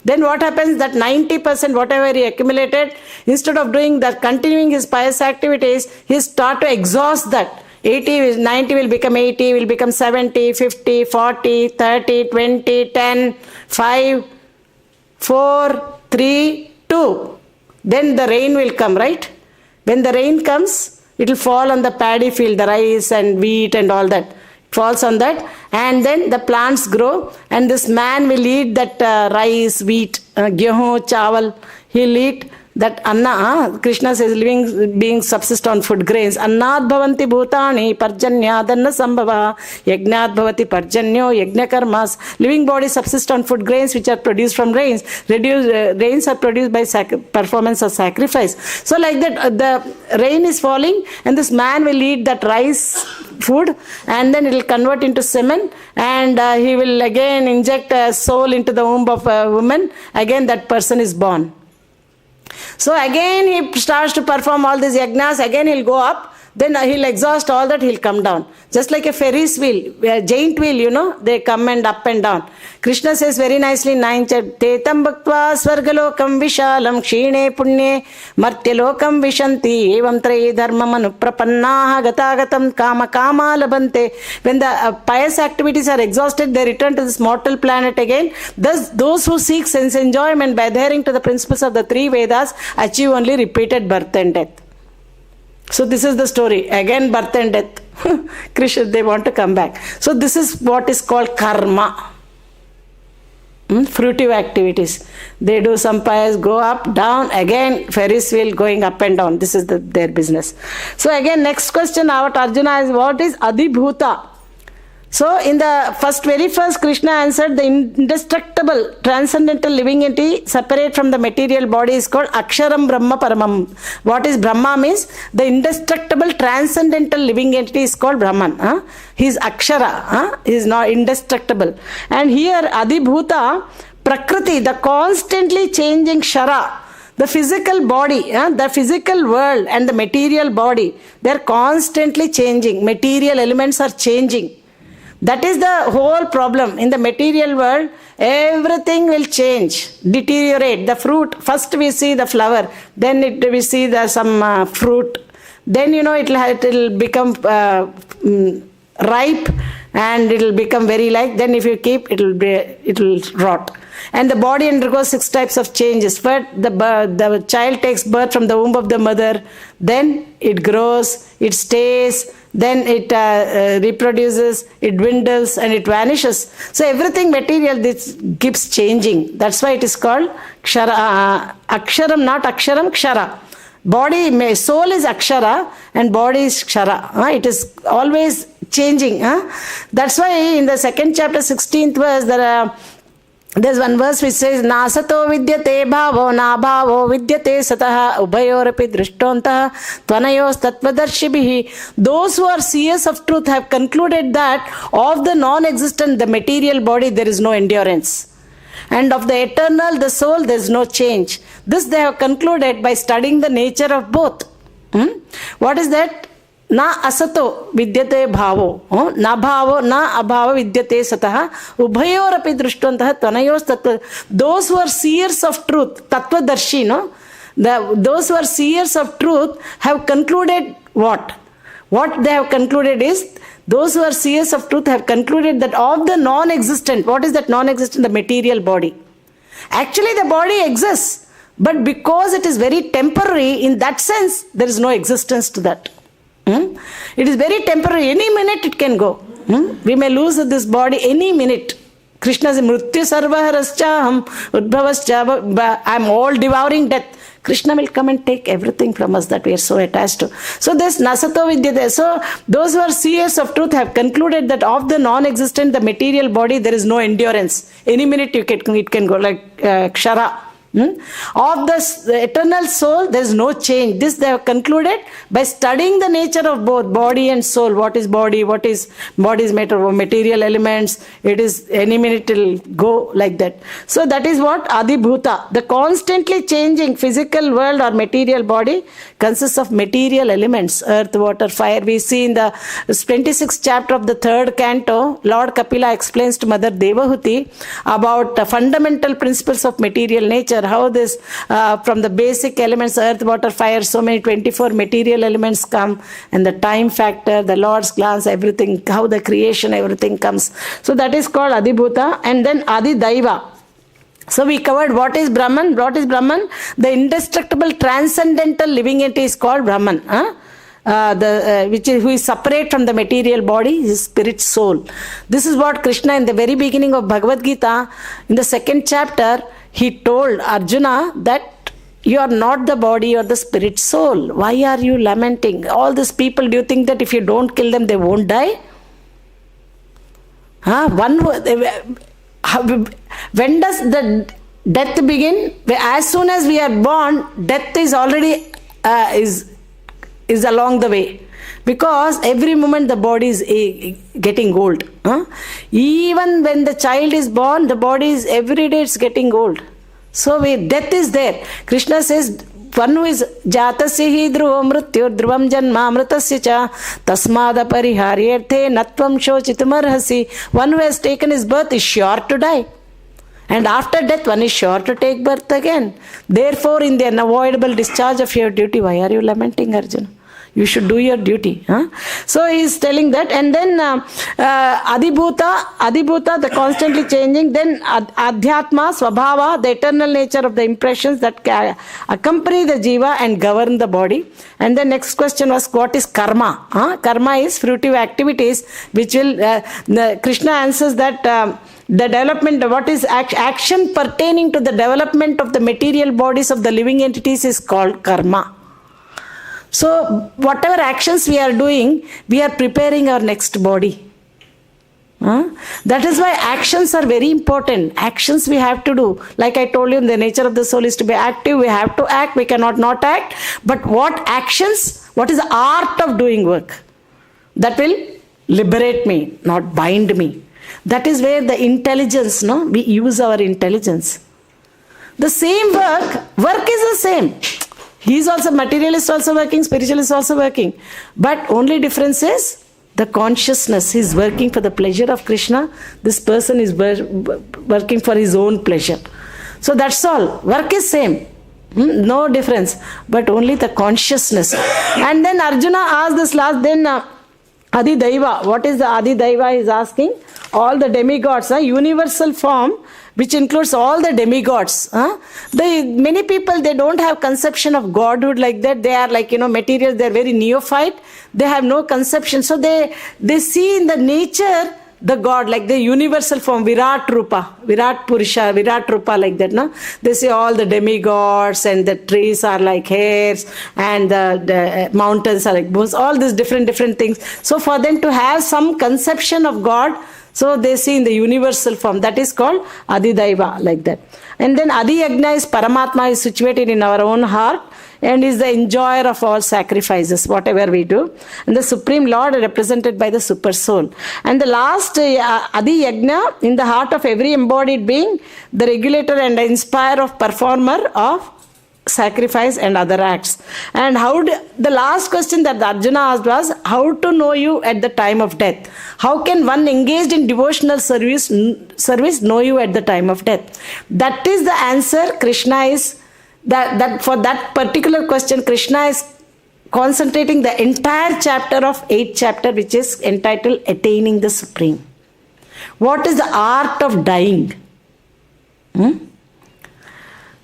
Then what happens, that 90% whatever he accumulated, instead of doing that, continuing his pious activities, he start to exhaust that. 90 will become 80, will become 70, 50, 40, 30, 20, 10, 5, 4, 3, 2. Then the rain will come, right? When the rain comes, it will fall on the paddy field, the rice and wheat and all that. Falls on that, and then the plants grow, and this man will eat that rice, wheat, gehu, chawal. He'll eat that anna. Krishna says living beings subsist on food, grains. Annad bhavanti bhutani parjanya dhanna sambhava yajnat bhavati parjanyo yajna karmas. Living bodies subsist on food, grains which are produced from rains. Rains are produced by performance of sacrifice. So like that, the rain is falling and this man will eat that rice food, and then it will convert into semen, and he will again inject a soul into the womb of a woman. Again that person is born. So again he starts to perform all these yajnas. Again he'll go up. Then he'll exhaust all that, he'll come down. Just like a Ferris wheel, a giant wheel, they come and up and down. Krishna says very nicely in 9th chapter, Tetam bhaktva swargalokam vishalam kshine punye martyalokam vishanti evam traye dharmam anuprapannaha gatagatam kama kama labante. When the pious activities are exhausted, they return to this mortal planet again. Thus, those who seek sense enjoyment by adhering to the principles of the three Vedas achieve only repeated birth and death. So this is the story. Again birth and death. Krishna, they want to come back. So this is what is called karma. Fruitive activities. They do some pies, go up, down, again Ferris wheel going up and down. This is their business. So again, next question about Arjuna is, what is adhibhūta? So in the very first Krishna answered, the indestructible, transcendental living entity separate from the material body is called Aksharam Brahma Paramam. What is Brahma means? The indestructible, transcendental living entity is called Brahman. He is Akshara. He is not indestructible. And here adhibhūta, Prakriti, the constantly changing Shara, the physical body, the physical world and the material body, they are constantly changing. Material elements are changing. That is the whole problem. In the material world, everything will change, deteriorate. The fruit, first we see the flower, then we see some fruit. Then it will become ripe and it will become very light. Then if you keep, it will rot. And the body undergoes 6 types of changes. First, the child takes birth from the womb of the mother. Then it grows, it stays. Then it reproduces, it dwindles and it vanishes. So everything material, this keeps changing. That's why it is called Kshara, Aksharam, not Aksharam, Kshara. Body, soul is Akshara and body is Kshara. It is always changing. That's why in the 2nd chapter, 16th verse, there's one verse which says, Nasato vidyate bhavo na bhavo vidyate sataha ubhayorapi drishtontaha tvanayos tattvadarshibhihi. Those who are seers of truth have concluded that of the non-existent, the material body, there is no endurance. And of the eternal, the soul, there is no change. This they have concluded by studying the nature of both. What is that? Na asato vidyate bhavo, na bhavo, na abhava vidyate sataha, ubhayorapi drishtontaha tvanayos tattva. Those who are seers of truth, tattvadarshi, those who are seers of truth have concluded what? What they have concluded is, those who are seers of truth have concluded that of the non-existent, what is that non-existent? The material body. Actually the body exists, but because it is very temporary, in that sense, there is no existence to that. It is very temporary. Any minute it can go. We may lose this body any minute. Krishna says, Mrityu sarvaharascha udbhavascha, I am all devouring death. Krishna will come and take everything from us that we are so attached to. So this nasato vidyate. So those who are seers of truth have concluded that of the non-existent, the material body, there is no endurance. Any minute it can go, like kshara. Of the eternal soul, there is no change. This they have concluded by studying the nature of both body and soul. What is body? What is body's material elements? It is any minute it will go like that. So that is what adhibhūta. The constantly changing physical world or material body consists of material elements, earth, water, fire. We see in the 26th chapter of the 3rd canto, Lord Kapila explains to Mother Devahuti about the fundamental principles of material nature. How this, from the basic elements, earth, water, fire, so many 24 material elements come, and the time factor, the Lord's glance, everything, how the creation, everything comes. So that is called adhibhūta. And then adhidaiva. So we covered what is Brahman. What is Brahman? The indestructible, transcendental living entity is called Brahman. Who is separate from the material body, his spirit soul. This is what Krishna in the very beginning of Bhagavad Gita, in the 2nd chapter, he told Arjuna that you are not the body or the spirit soul. Why are you lamenting? All these people, do you think that if you don't kill them, they won't die? When does the death begin? As soon as we are born, death is already is along the way. Because every moment the body is getting old. Even when the child is born, the body is every day it's getting old. So death is there. Krishna says, one who is jatasya hi dhruva mrityu dhruvam janma amritasya cha tasmada pariharyarthe natvam shochitumarhasi. One who has taken his birth is sure to die. And after death, one is sure to take birth again. Therefore, in the unavoidable discharge of your duty, why are you lamenting, Arjuna? You should do your duty. So he is telling that. And then adhibhūta, the constantly changing. Then adhyātmā, svabhava, the eternal nature of the impressions that accompany the jiva and govern the body. And the next question was, what is karma? Karma is fruitive activities, which will, Krishna answers that The development, what is action pertaining to the development of the material bodies of the living entities is called karma. So whatever actions we are doing, we are preparing our next body. That is why actions are very important. Actions we have to do. Like I told you, the nature of the soul is to be active. We have to act. We cannot not act. But what actions? What is the art of doing work? That will liberate me, not bind me. That is where the intelligence, we use our intelligence. The same work is the same. He is also, materialist also working, spiritualist also working. But only difference is the consciousness. He is working for the pleasure of Krishna. This person is working for his own pleasure. So that's all. Work is same. No difference. But only the consciousness. And then Arjuna asked this last, then adhidaiva. What is the adhidaiva? He is asking. All the demigods, universal form, which includes all the demigods. Many people, they don't have conception of godhood like that. They are like, materials, they are very neophyte. They have no conception. So they see in the nature the God, like the universal form, Virat Rupa, Virat Purusha, Virat Rupa, like that. No? They say all the demigods and the trees are like hairs and the mountains are like bones, all these different things. So for them to have some conception of God, so they see in the universal form. That is called adhidaiva, like that. And then adhyātmā is Paramātmā, is situated in our own heart and is the enjoyer of all sacrifices, whatever we do. And the Supreme Lord represented by the Super Soul. And the last adhyātmā in the heart of every embodied being, the regulator and the inspirer of performer of sacrifice and other acts. And the last question that Arjuna asked was, how to know you at the time of death? How can one engaged in devotional service know you at the time of death? That is the answer. Krishna is, that for that particular question, Krishna is concentrating the entire chapter of 8th chapter, which is entitled Attaining the Supreme. What is the art of dying?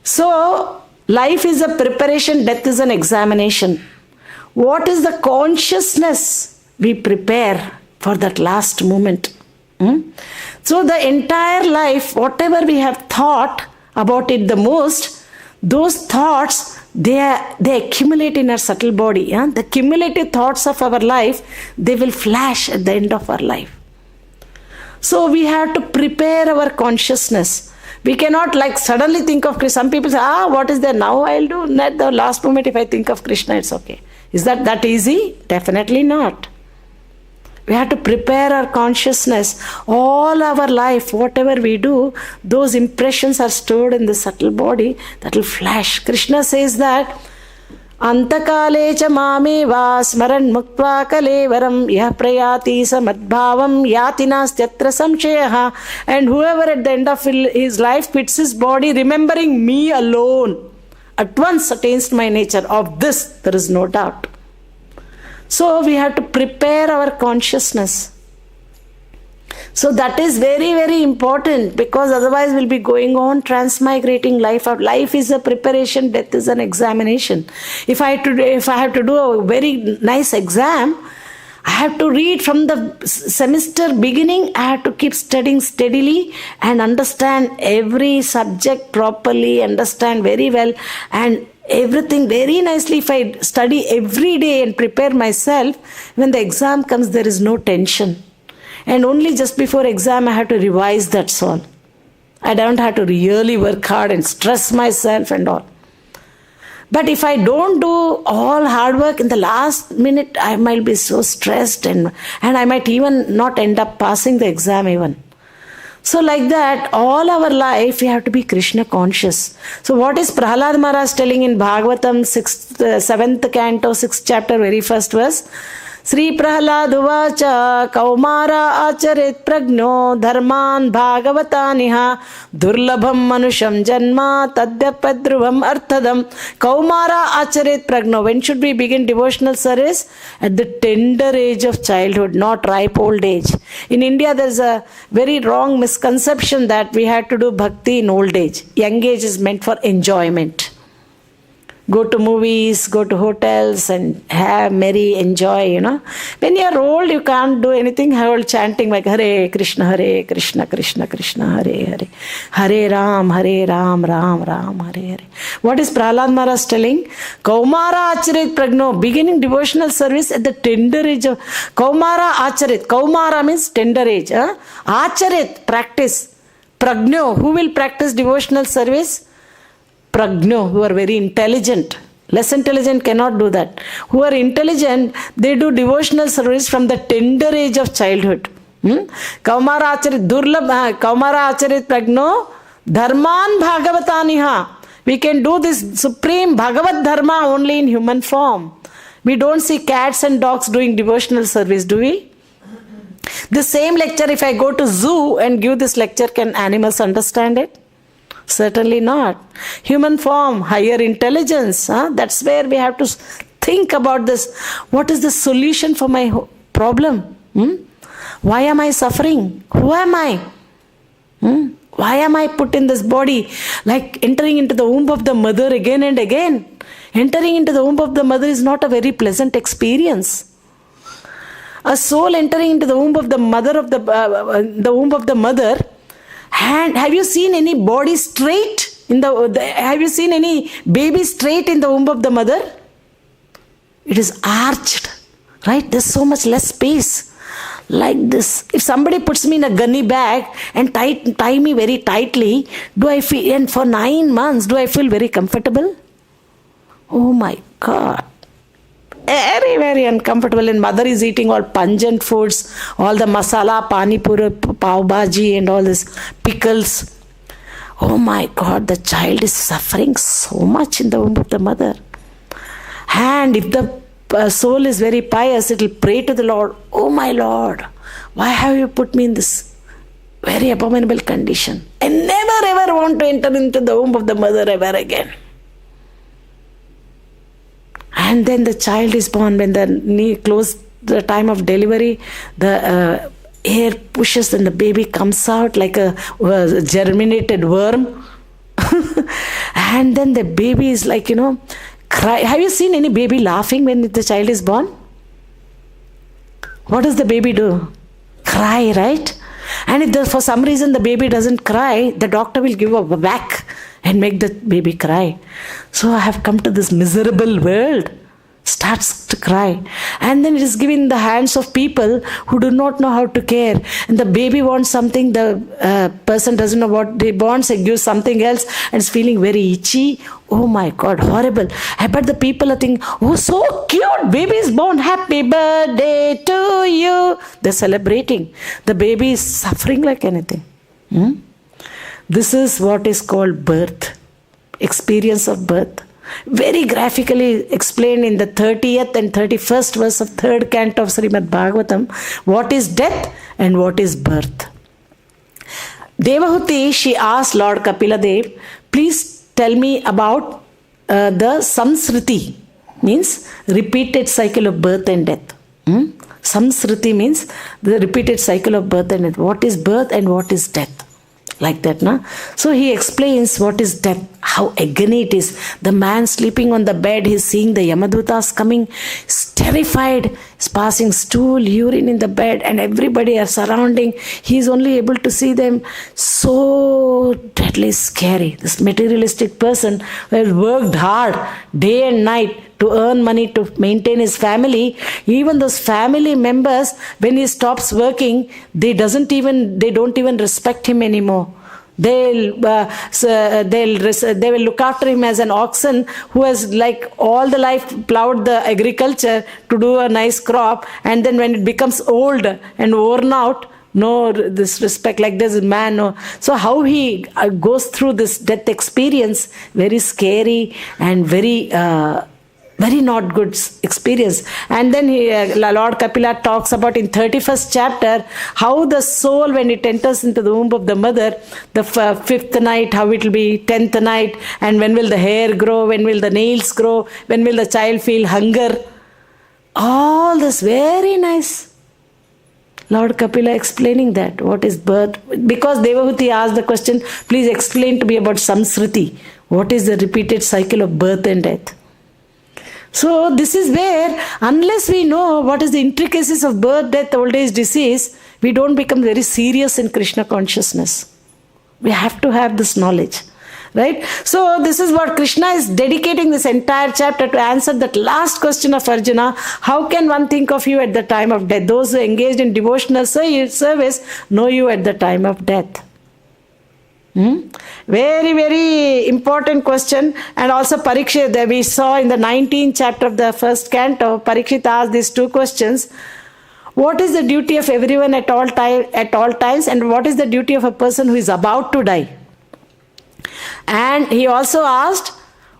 So, life is a preparation, death is an examination. What is the consciousness we prepare for that last moment? So the entire life, whatever we have thought about it the most, those thoughts, they accumulate in our subtle body. The cumulative thoughts of our life, they will flash at the end of our life. So we have to prepare our consciousness. We cannot suddenly think of Krishna. Some people say, what is there now? I'll do. At the last moment, if I think of Krishna, it's okay. Is that easy? Definitely not. We have to prepare our consciousness. All our life, whatever we do, those impressions are stored in the subtle body that will flash. Krishna says that, Antakale cha mameva smaran muktva kalevaram yah prayati samadbhavam yatinastyatra samshayaha. And whoever at the end of his life quits his body, remembering me alone, at once attains my nature. Of this, there is no doubt. So we have to prepare our consciousness. So that is very, very important, because otherwise we'll be going on transmigrating life out. Life is a preparation, death is an examination. If I have to do a very nice exam, I have to read from the semester beginning. I have to keep studying steadily and understand every subject properly, understand very well, and everything very nicely. If I study every day and prepare myself, when the exam comes, there is no tension. And only just before exam, I have to revise, that's all. I don't have to really work hard and stress myself and all. But if I don't do all hard work, in the last minute, I might be so stressed and I might even not end up passing the exam even. So like that, all our life, we have to be Krishna conscious. So what is Prahlad Maharaj telling in Bhagavatam, 7th canto, 6th chapter, very first verse? Sri Prahlad uvāca kaumara acharet pragno dharman bhagavataniha durlabham manusham janma tadyapadruvam arthadam. Kaumara acharet pragno. When should we begin devotional service? At the tender age of childhood, not ripe old age. In India, there is a very wrong misconception that we have to do bhakti in old age. Young age is meant for enjoyment. go to movies, go to hotels and have merry, enjoy, When you're old, you can't do anything. Whole chanting like Hare Krishna, Krishna Krishna, Hare Hare. Hare Ram, Ram Ram, Hare Hare. What is Prahlad Maharaj telling? Kaumara Acharit Pragno, beginning devotional service at the tender age of Kaumara Acharit. Kaumara means tender age. Acharit, practice. Pragno, who will practice devotional service? Pragno, who are very intelligent. Less intelligent cannot do that. Who are intelligent, they do devotional service from the tender age of childhood. Kaumara Acharit Durlabh, Kaumara Acharit Pragno, Dharman Bhagavataniha. We can do this supreme Bhagavad Dharma only in human form. We don't see cats and dogs doing devotional service, do we? The same lecture, if I go to zoo and give this lecture, can animals understand it? Certainly not. Human form, higher intelligence, that's where we have to think about this. What is the solution for my problem? Why am I suffering? Who am I? Why am I put in this body? Like entering into the womb of the mother again and again. Entering into the womb of the mother is not a very pleasant experience. A soul entering into the womb of the mother, and have you seen any body straight have you seen any baby straight in the womb of the mother? It is arched, right? There's so much less space. Like this, if somebody puts me in a gunny bag and tie me very tightly, and for 9 months, do I feel very comfortable? Oh my God. Very, very uncomfortable. And mother is eating all pungent foods, all the masala, pani puri, pav bhaji and all this pickles. Oh my God, the child is suffering so much in the womb of the mother. And if the soul is very pious, it will pray to the Lord, oh my Lord, why have you put me in this very abominable condition? I never ever want to enter into the womb of the mother ever again. And then the child is born. When the time of delivery, the air pushes and the baby comes out like a germinated worm. And then the baby is like, cry. Have you seen any baby laughing when the child is born? What does the baby do? Cry, right? And if for some reason the baby doesn't cry, the doctor will give a whack and make the baby cry. So I have come to this miserable world. Starts to cry. And then it is given in the hands of people who do not know how to care. And the baby wants something, the person doesn't know what he wants, and gives something else and is feeling very itchy. Oh my God, horrible. But the people are thinking, oh, so cute, baby is born, happy birthday to you. They're celebrating. The baby is suffering like anything. This is what is called birth, experience of birth. Very graphically explained in the 30th and 31st verse of 3rd canto of Śrīmad-Bhāgavatam, what is death and what is birth. Devahuti, she asked Lord Kapila Dev, please tell me about the samsriti, means repeated cycle of birth and death. Samsriti means the repeated cycle of birth and death. What is birth and what is death? Like that, na? So he explains what is death, how agony it is. The man sleeping on the bed, he's seeing the Yamadutas coming, he's terrified, he's passing stool, urine in the bed, and everybody are surrounding. He's only able to see them. So deadly scary. This materialistic person who has worked hard day and night to earn money to maintain his family, even those family members, when he stops working, they don't even respect him anymore. They will look after him as an oxen who has like all the life plowed the agriculture to do a nice crop, and then when it becomes old and worn out, no disrespect, like this man. No. So how he goes through this death experience, very scary and very not good experience. And then Lord Kapila talks about in 31st chapter how the soul, when it enters into the womb of the mother, the 5th night, how it will be 10th night, and when will the hair grow, when will the nails grow, when will the child feel hunger. All this very nice. Lord Kapila explaining that, what is birth. Because Devahuti asked the question, please explain to me about samsriti. What is the repeated cycle of birth and death? So this is where, unless we know what is the intricacies of birth, death, old age, disease, we don't become very serious in Krishna consciousness. We have to have this knowledge. Right? So this is what Krishna is dedicating this entire chapter to answer that last question of Arjuna. How can one think of you at the time of death? Those who engaged in devotional service know you at the time of death. Very, very important question. And also Parikshit, that we saw in the 19th chapter of the first canto, Parikshit asked these two questions. What is the duty of everyone at all times, and what is the duty of a person who is about to die? And he also asked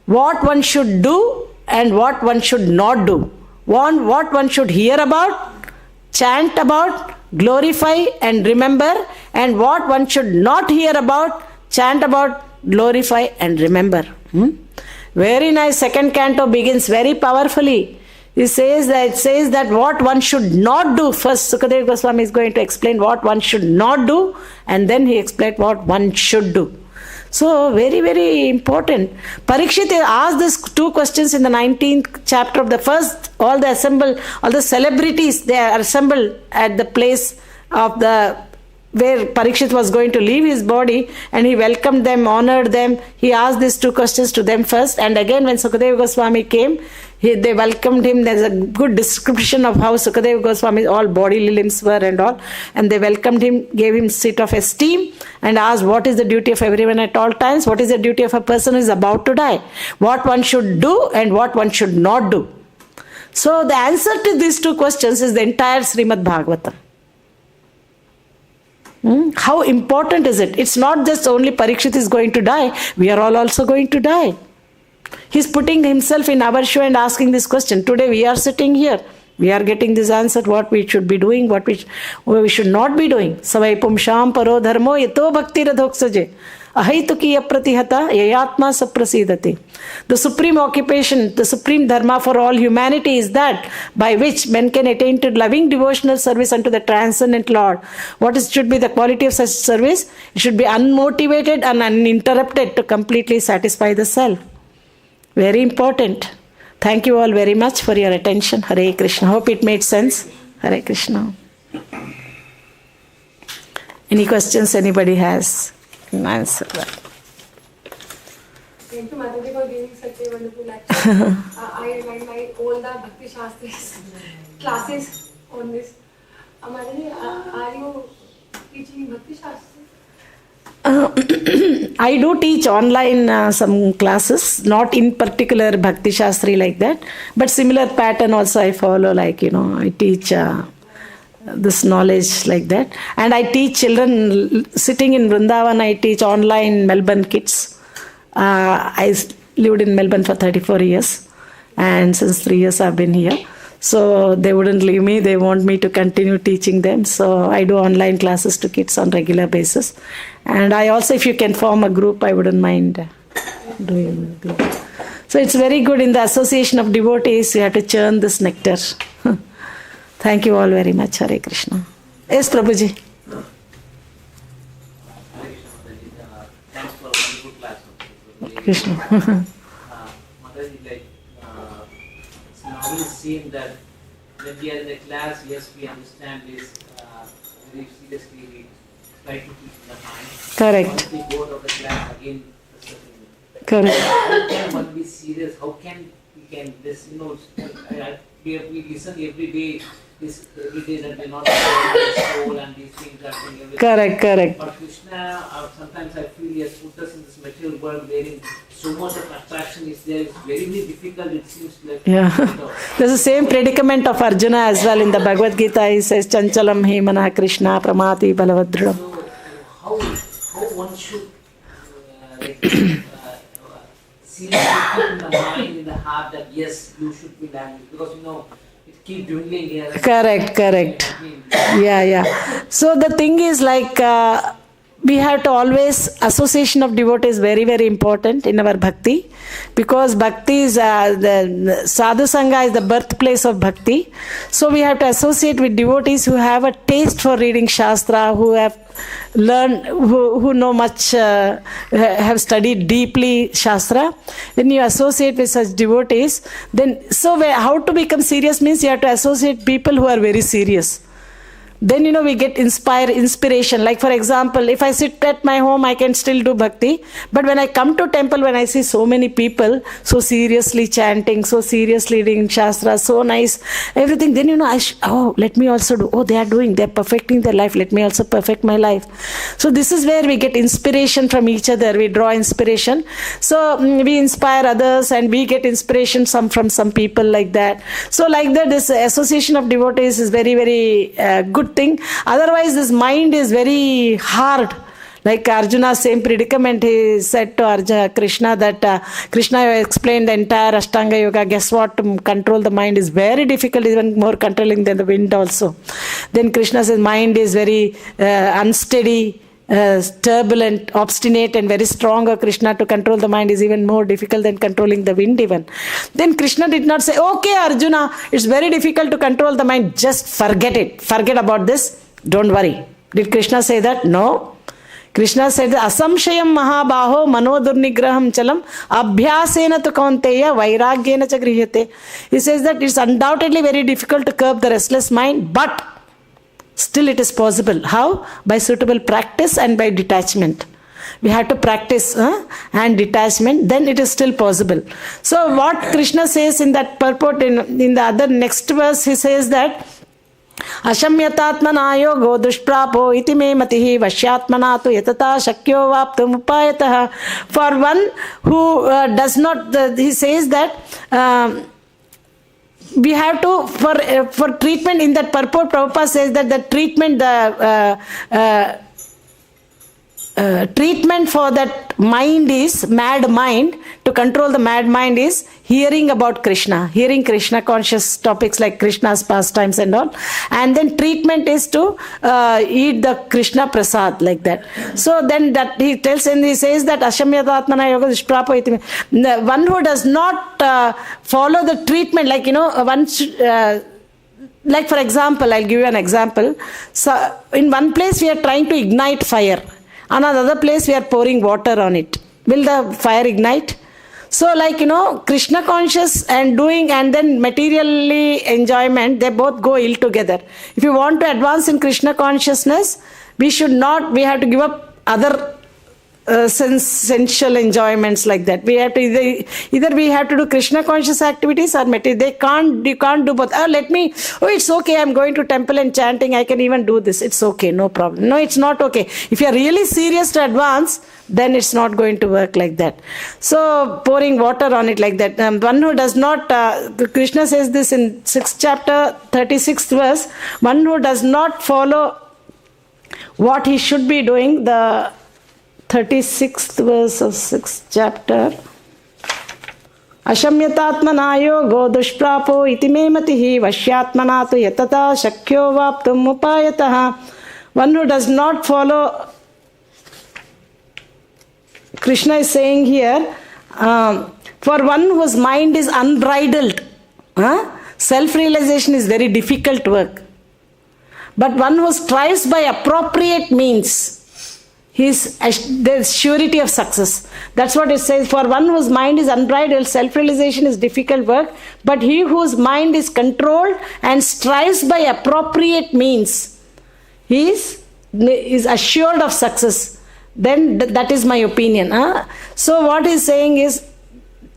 what one should do and what one should not do. What one should hear about, chant about, glorify and remember, and what one should not hear about, chant about, glorify and remember. Very nice. Second canto begins very powerfully. It says that what one should not do. First, Sukadeva Goswami is going to explain what one should not do, and then he explains what one should do. So, very, very important. Parikshit asked these two questions in the 19th chapter of the first. All the celebrities, they are assembled at the place of where Parikshit was going to leave his body, and he welcomed them, honored them. He asked these two questions to them first, and again when Sukadeva Goswami came, they welcomed him. There's a good description of how Sukadeva Goswami's all bodily limbs were and all, and they welcomed him, gave him seat of esteem, and asked what is the duty of everyone at all times, what is the duty of a person who is about to die, what one should do and what one should not do. So the answer to these two questions is the entire Śrīmad-Bhāgavatam. How important is it? It's not just only Parikshit is going to die, we are all also going to die. He's putting himself in our shoe and asking this question. Today we are sitting here, we are getting this answer, what we should be doing, what we should not be doing. Savai pumsham paro dharmo yato bhakti radhoksaje ahitukiya pratihata yayatma saprasidati. The supreme occupation, the supreme dharma for all humanity is that by which men can attain to loving devotional service unto the transcendent Lord. Should be the quality of such service? It should be unmotivated and uninterrupted to completely satisfy the self. Very important. Thank you all very much for your attention. Hare Krishna. Hope it made sense. Hare Krishna. Any questions anybody has? Can answer that. Thank you, Mataji, for giving such a wonderful lecture. I remind all the Bhakti Shastras classes on this. Mataji, are you teaching Bhakti Shastras? I do teach online some classes, not in particular Bhakti Shastri like that, but similar pattern also I follow, like, I teach this knowledge like that. And I teach children sitting in Vrindavan. I teach online Melbourne kids. I lived in Melbourne for 34 years, and since 3 years I've been here. So they wouldn't leave me. They want me to continue teaching them. So I do online classes to kids on regular basis. And I also, if you can form a group, I wouldn't mind doing it. So it's very good. In the association of devotees, you have to churn this nectar. Thank you all very much. Hare Krishna. Yes, Prabhuji. Thanks for a wonderful class. Krishna. Mataji, it's always seen that when we are in the class, yes, we understand this very seriously. We try to keep in the mind. Correct. Once we go out of the class again, Correct. how can one be serious? How can we can this? We listen every day. Every day that we're not the soul and these things are thing, everything. Correct. But Krishna, sometimes I feel he has put us in this material world wherein so much of attraction is there. It's very, very difficult, it seems like. Yeah. There's the same predicament of Arjuna as well in the Bhagavad Gita. He says, Chanchalam he mana Krishna pramati balavadram. So, how one should seriously keep in the mind, in the heart that yes, you should be learning. Because it keeps dwindling here. Correct. Yeah. So the thing is like, we have to always, association of devotees is very, very important in our bhakti, because bhakti is, the sadhu sangha is the birthplace of bhakti. So we have to associate with devotees who have a taste for reading shastra, who have learned, who know much, have studied deeply shastra. When you associate with such devotees, then, so how to become serious means you have to associate people who are very serious. Then, we get inspiration. Like, for example, if I sit at my home, I can still do bhakti. But when I come to temple, when I see so many people so seriously chanting, so seriously reading shastra, so nice, everything, then, let me also do. Oh, they're perfecting their life. Let me also perfect my life. So this is where we get inspiration from each other. We draw inspiration. So we inspire others and we get inspiration from some people like that. So like that, this association of devotees is very, very good thing. Otherwise, this mind is very hard. Like Arjuna, same predicament, he said to Kṛṣṇa that Kṛṣṇa explained the entire Ashtanga Yoga. Guess what? To control the mind is very difficult, even more controlling than the wind also. Then Kṛṣṇa says mind is very unsteady, turbulent, obstinate and very strong. Kṛṣṇa, to control the mind is even more difficult than controlling the wind even. Then Kṛṣṇa did not say, okay Arjuna, it's very difficult to control the mind, just forget it. Forget about this, don't worry. Did Kṛṣṇa say that? No. Kṛṣṇa said, asamshayam mahabaho manodurnigraham chalam abhyasena tu kaunteya vairagyena cha grihyate. He says that it's undoubtedly very difficult to curb the restless mind, but still it is possible. How? By suitable practice and by detachment. We have to practice and detachment, then it is still possible. So what Kṛṣṇa says in that purport, in the other next verse, he says that ashamyatātmana yogo dushprapo iti me matihi vashyātmana tu yatata shakyo vāptum upāyatah. For one who does not, he says that we have to, for treatment, in that purport, Prabhupada says that the treatment, treatment for that mind is, mad mind, to control the mad mind is hearing about Kṛṣṇa, hearing Kṛṣṇa conscious topics like Kṛṣṇa's pastimes and all. And then treatment is to eat the Kṛṣṇa prasad, like that. So then that he tells, and he says that ashamyatātmana yoga dushprapo iti. The one who does not follow the treatment, like, one like for example, I'll give you an example. So in one place we are trying to ignite fire. Another place we are pouring water on it. Will the fire ignite? So like, Kṛṣṇa conscious and doing, and then materially enjoyment, they both go ill together. If you want to advance in Kṛṣṇa consciousness, we have to give up other sensual enjoyments like that. We have to either we have to do Kṛṣṇa conscious activities or material. You can't do both. It's okay, I'm going to temple and chanting, I can even do this. It's okay, no problem. No, it's not okay. If you're really serious to advance, then it's not going to work like that. So pouring water on it like that. One who does not, Kṛṣṇa says this in 6th chapter, 36th verse, one who does not follow what he should be doing, the 36th verse of 6th chapter. Ashamyatātmana yogo dushprapo iti me matihi vashyātmana tu yatata shakyo vāptum upāyatah. One who does not follow, Kṛṣṇa is saying here, for one whose mind is unbridled, self-realization is very difficult work. But one who strives by appropriate means, there's surety of success. That's what it says. For one whose mind is unbridled, self-realization is difficult work. But he whose mind is controlled and strives by appropriate means, he is assured of success. Then that is my opinion. So what he's saying is,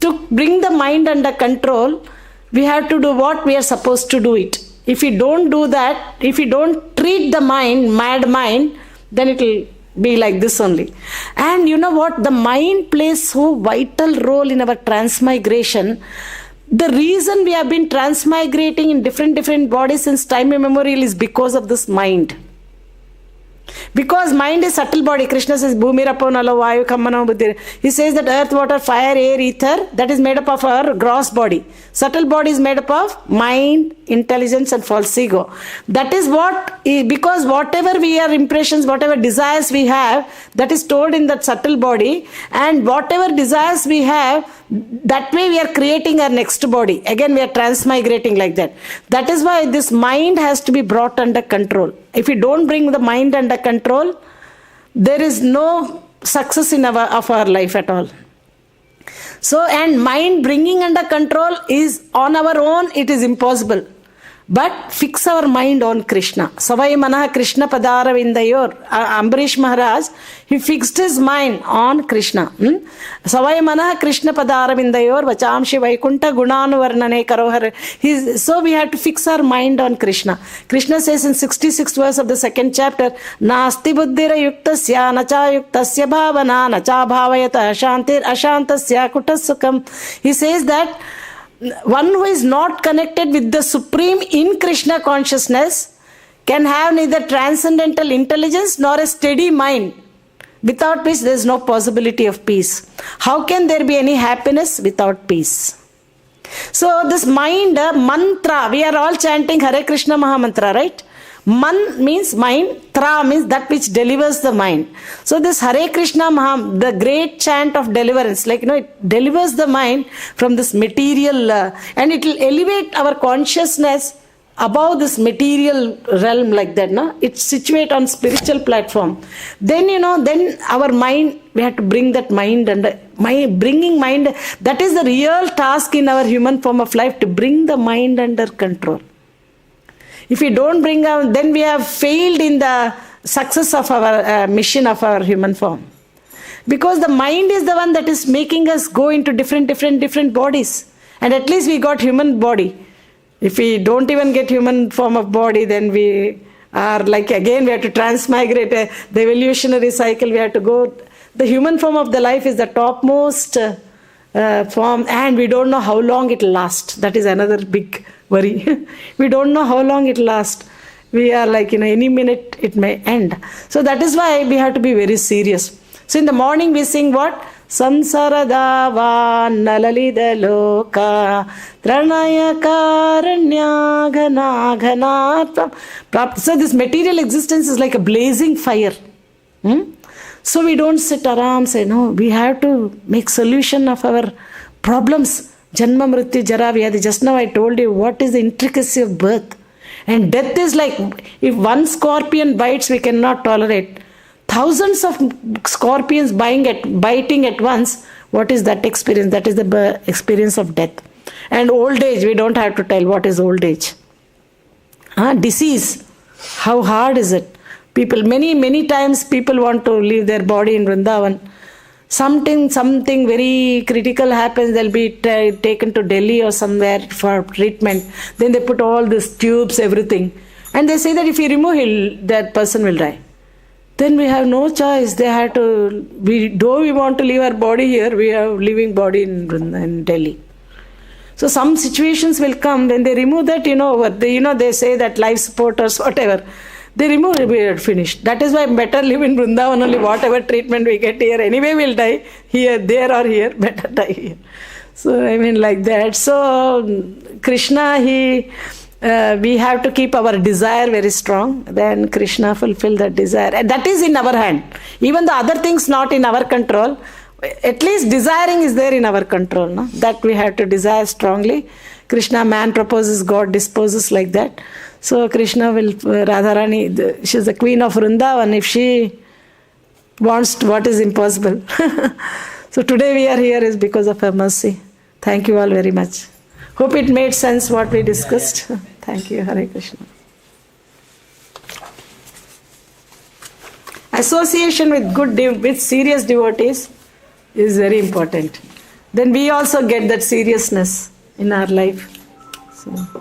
to bring the mind under control, we have to do what we are supposed to do it. If we don't do that, if we don't treat the mind, mad mind, then it will be like this only. And you know what? The mind plays so vital role in our transmigration. The reason we have been transmigrating in different bodies since time immemorial is because of this mind. Because mind is subtle body. Krishna says, Bhumirapo nalo vayu kammana buddhi. He says that earth, water, fire, air, ether, that is made up of our gross body. Subtle body is made up of mind, intelligence and false ego. That is what, because whatever we are impressions, whatever desires we have, that is stored in that subtle body. And whatever desires we have, that way we are creating our next body. Again, we are transmigrating like that. That is why this mind has to be brought under control. If we don't bring the mind under control, there is no success in our life at all. So, and mind bringing under control is on our own, it is impossible. But fix our mind on Krishna. Savai Manaha Krishna Padara Vindayor. Ambarish Maharaj, he fixed his mind on Krishna. Savai Manaha Krishna Padara Vindayor. Vachamshi Vaikunta Gunanu Varnane Karohar. So we have to fix our mind on Krishna. Krishna says in 66th verse of the 2nd chapter, Nasti Buddhira Yuktasya Nacha Yuktasya Bhavana Nacha Bhavayata Ashantir Ashantasya Kutasukam. He says that one who is not connected with the Supreme in Krishna consciousness can have neither transcendental intelligence nor a steady mind. Without which there is no possibility of peace. How can there be any happiness without peace? So this mind, mantra, we are all chanting Hare Krishna Mahamantra, right? Man means mind, tra means that which delivers the mind. So this Hare Krishna the great chant of deliverance, like, it delivers the mind from this material, and it will elevate our consciousness above this material realm like that. It's situate on spiritual platform. Then, then our mind, we have to bring that mind under, bringing mind, that is the real task in our human form of life, to bring the mind under control. If we don't bring out, then we have failed in the success of our mission of our human form. Because the mind is the one that is making us go into different bodies. And at least we got human body. If we don't even get human form of body, then we are like, again, we have to transmigrate the evolutionary cycle. We have to go. The human form of the life is the topmost form, and we don't know how long it will last. That is another big worry. We don't know how long it will last. We are like, any minute it may end. So that is why we have to be very serious. So in the morning we sing what? Samsaradava nalalida loka tranaya karanya ghana ghana. So this material existence is like a blazing fire. So we don't sit around say, no, we have to make solution of our problems. Janma mrityu jara vyadhi. Just now I told you what is the intricacy of birth. And death is like, if one scorpion bites, we cannot tolerate. Thousands of scorpions biting at once. What is that experience? That is the experience of death. And old age, we don't have to tell what is old age. Disease, how hard is it? People, many times people want to leave their body in Vrindavan. Something very critical happens, they'll be taken to Delhi or somewhere for treatment. Then they put all these tubes, everything. And they say that if you remove that person will die. Then we have no choice. They have to, though we want to leave our body here, we are leaving body in Delhi. So some situations will come when they remove that, they say that life support or whatever. They remove it, we are finished. That is why better live in Vrindavan only. Whatever treatment we get here, anyway we'll die here, there or here, better die here. So like that. So Krishna, we have to keep our desire very strong. Then Krishna fulfill that desire. And that is in our hand. Even the other things not in our control. At least desiring is there in our control. No? That we have to desire strongly. Krishna, man proposes, God disposes like that. So Krishna will, Radharani, she's the queen of Vrindavan. If she wants what is impossible. So today we are here is because of her mercy. Thank you all very much. Hope it made sense what we discussed. Thank you. Hare Krishna. Association with serious devotees is very important. Then we also get that seriousness in our life. So.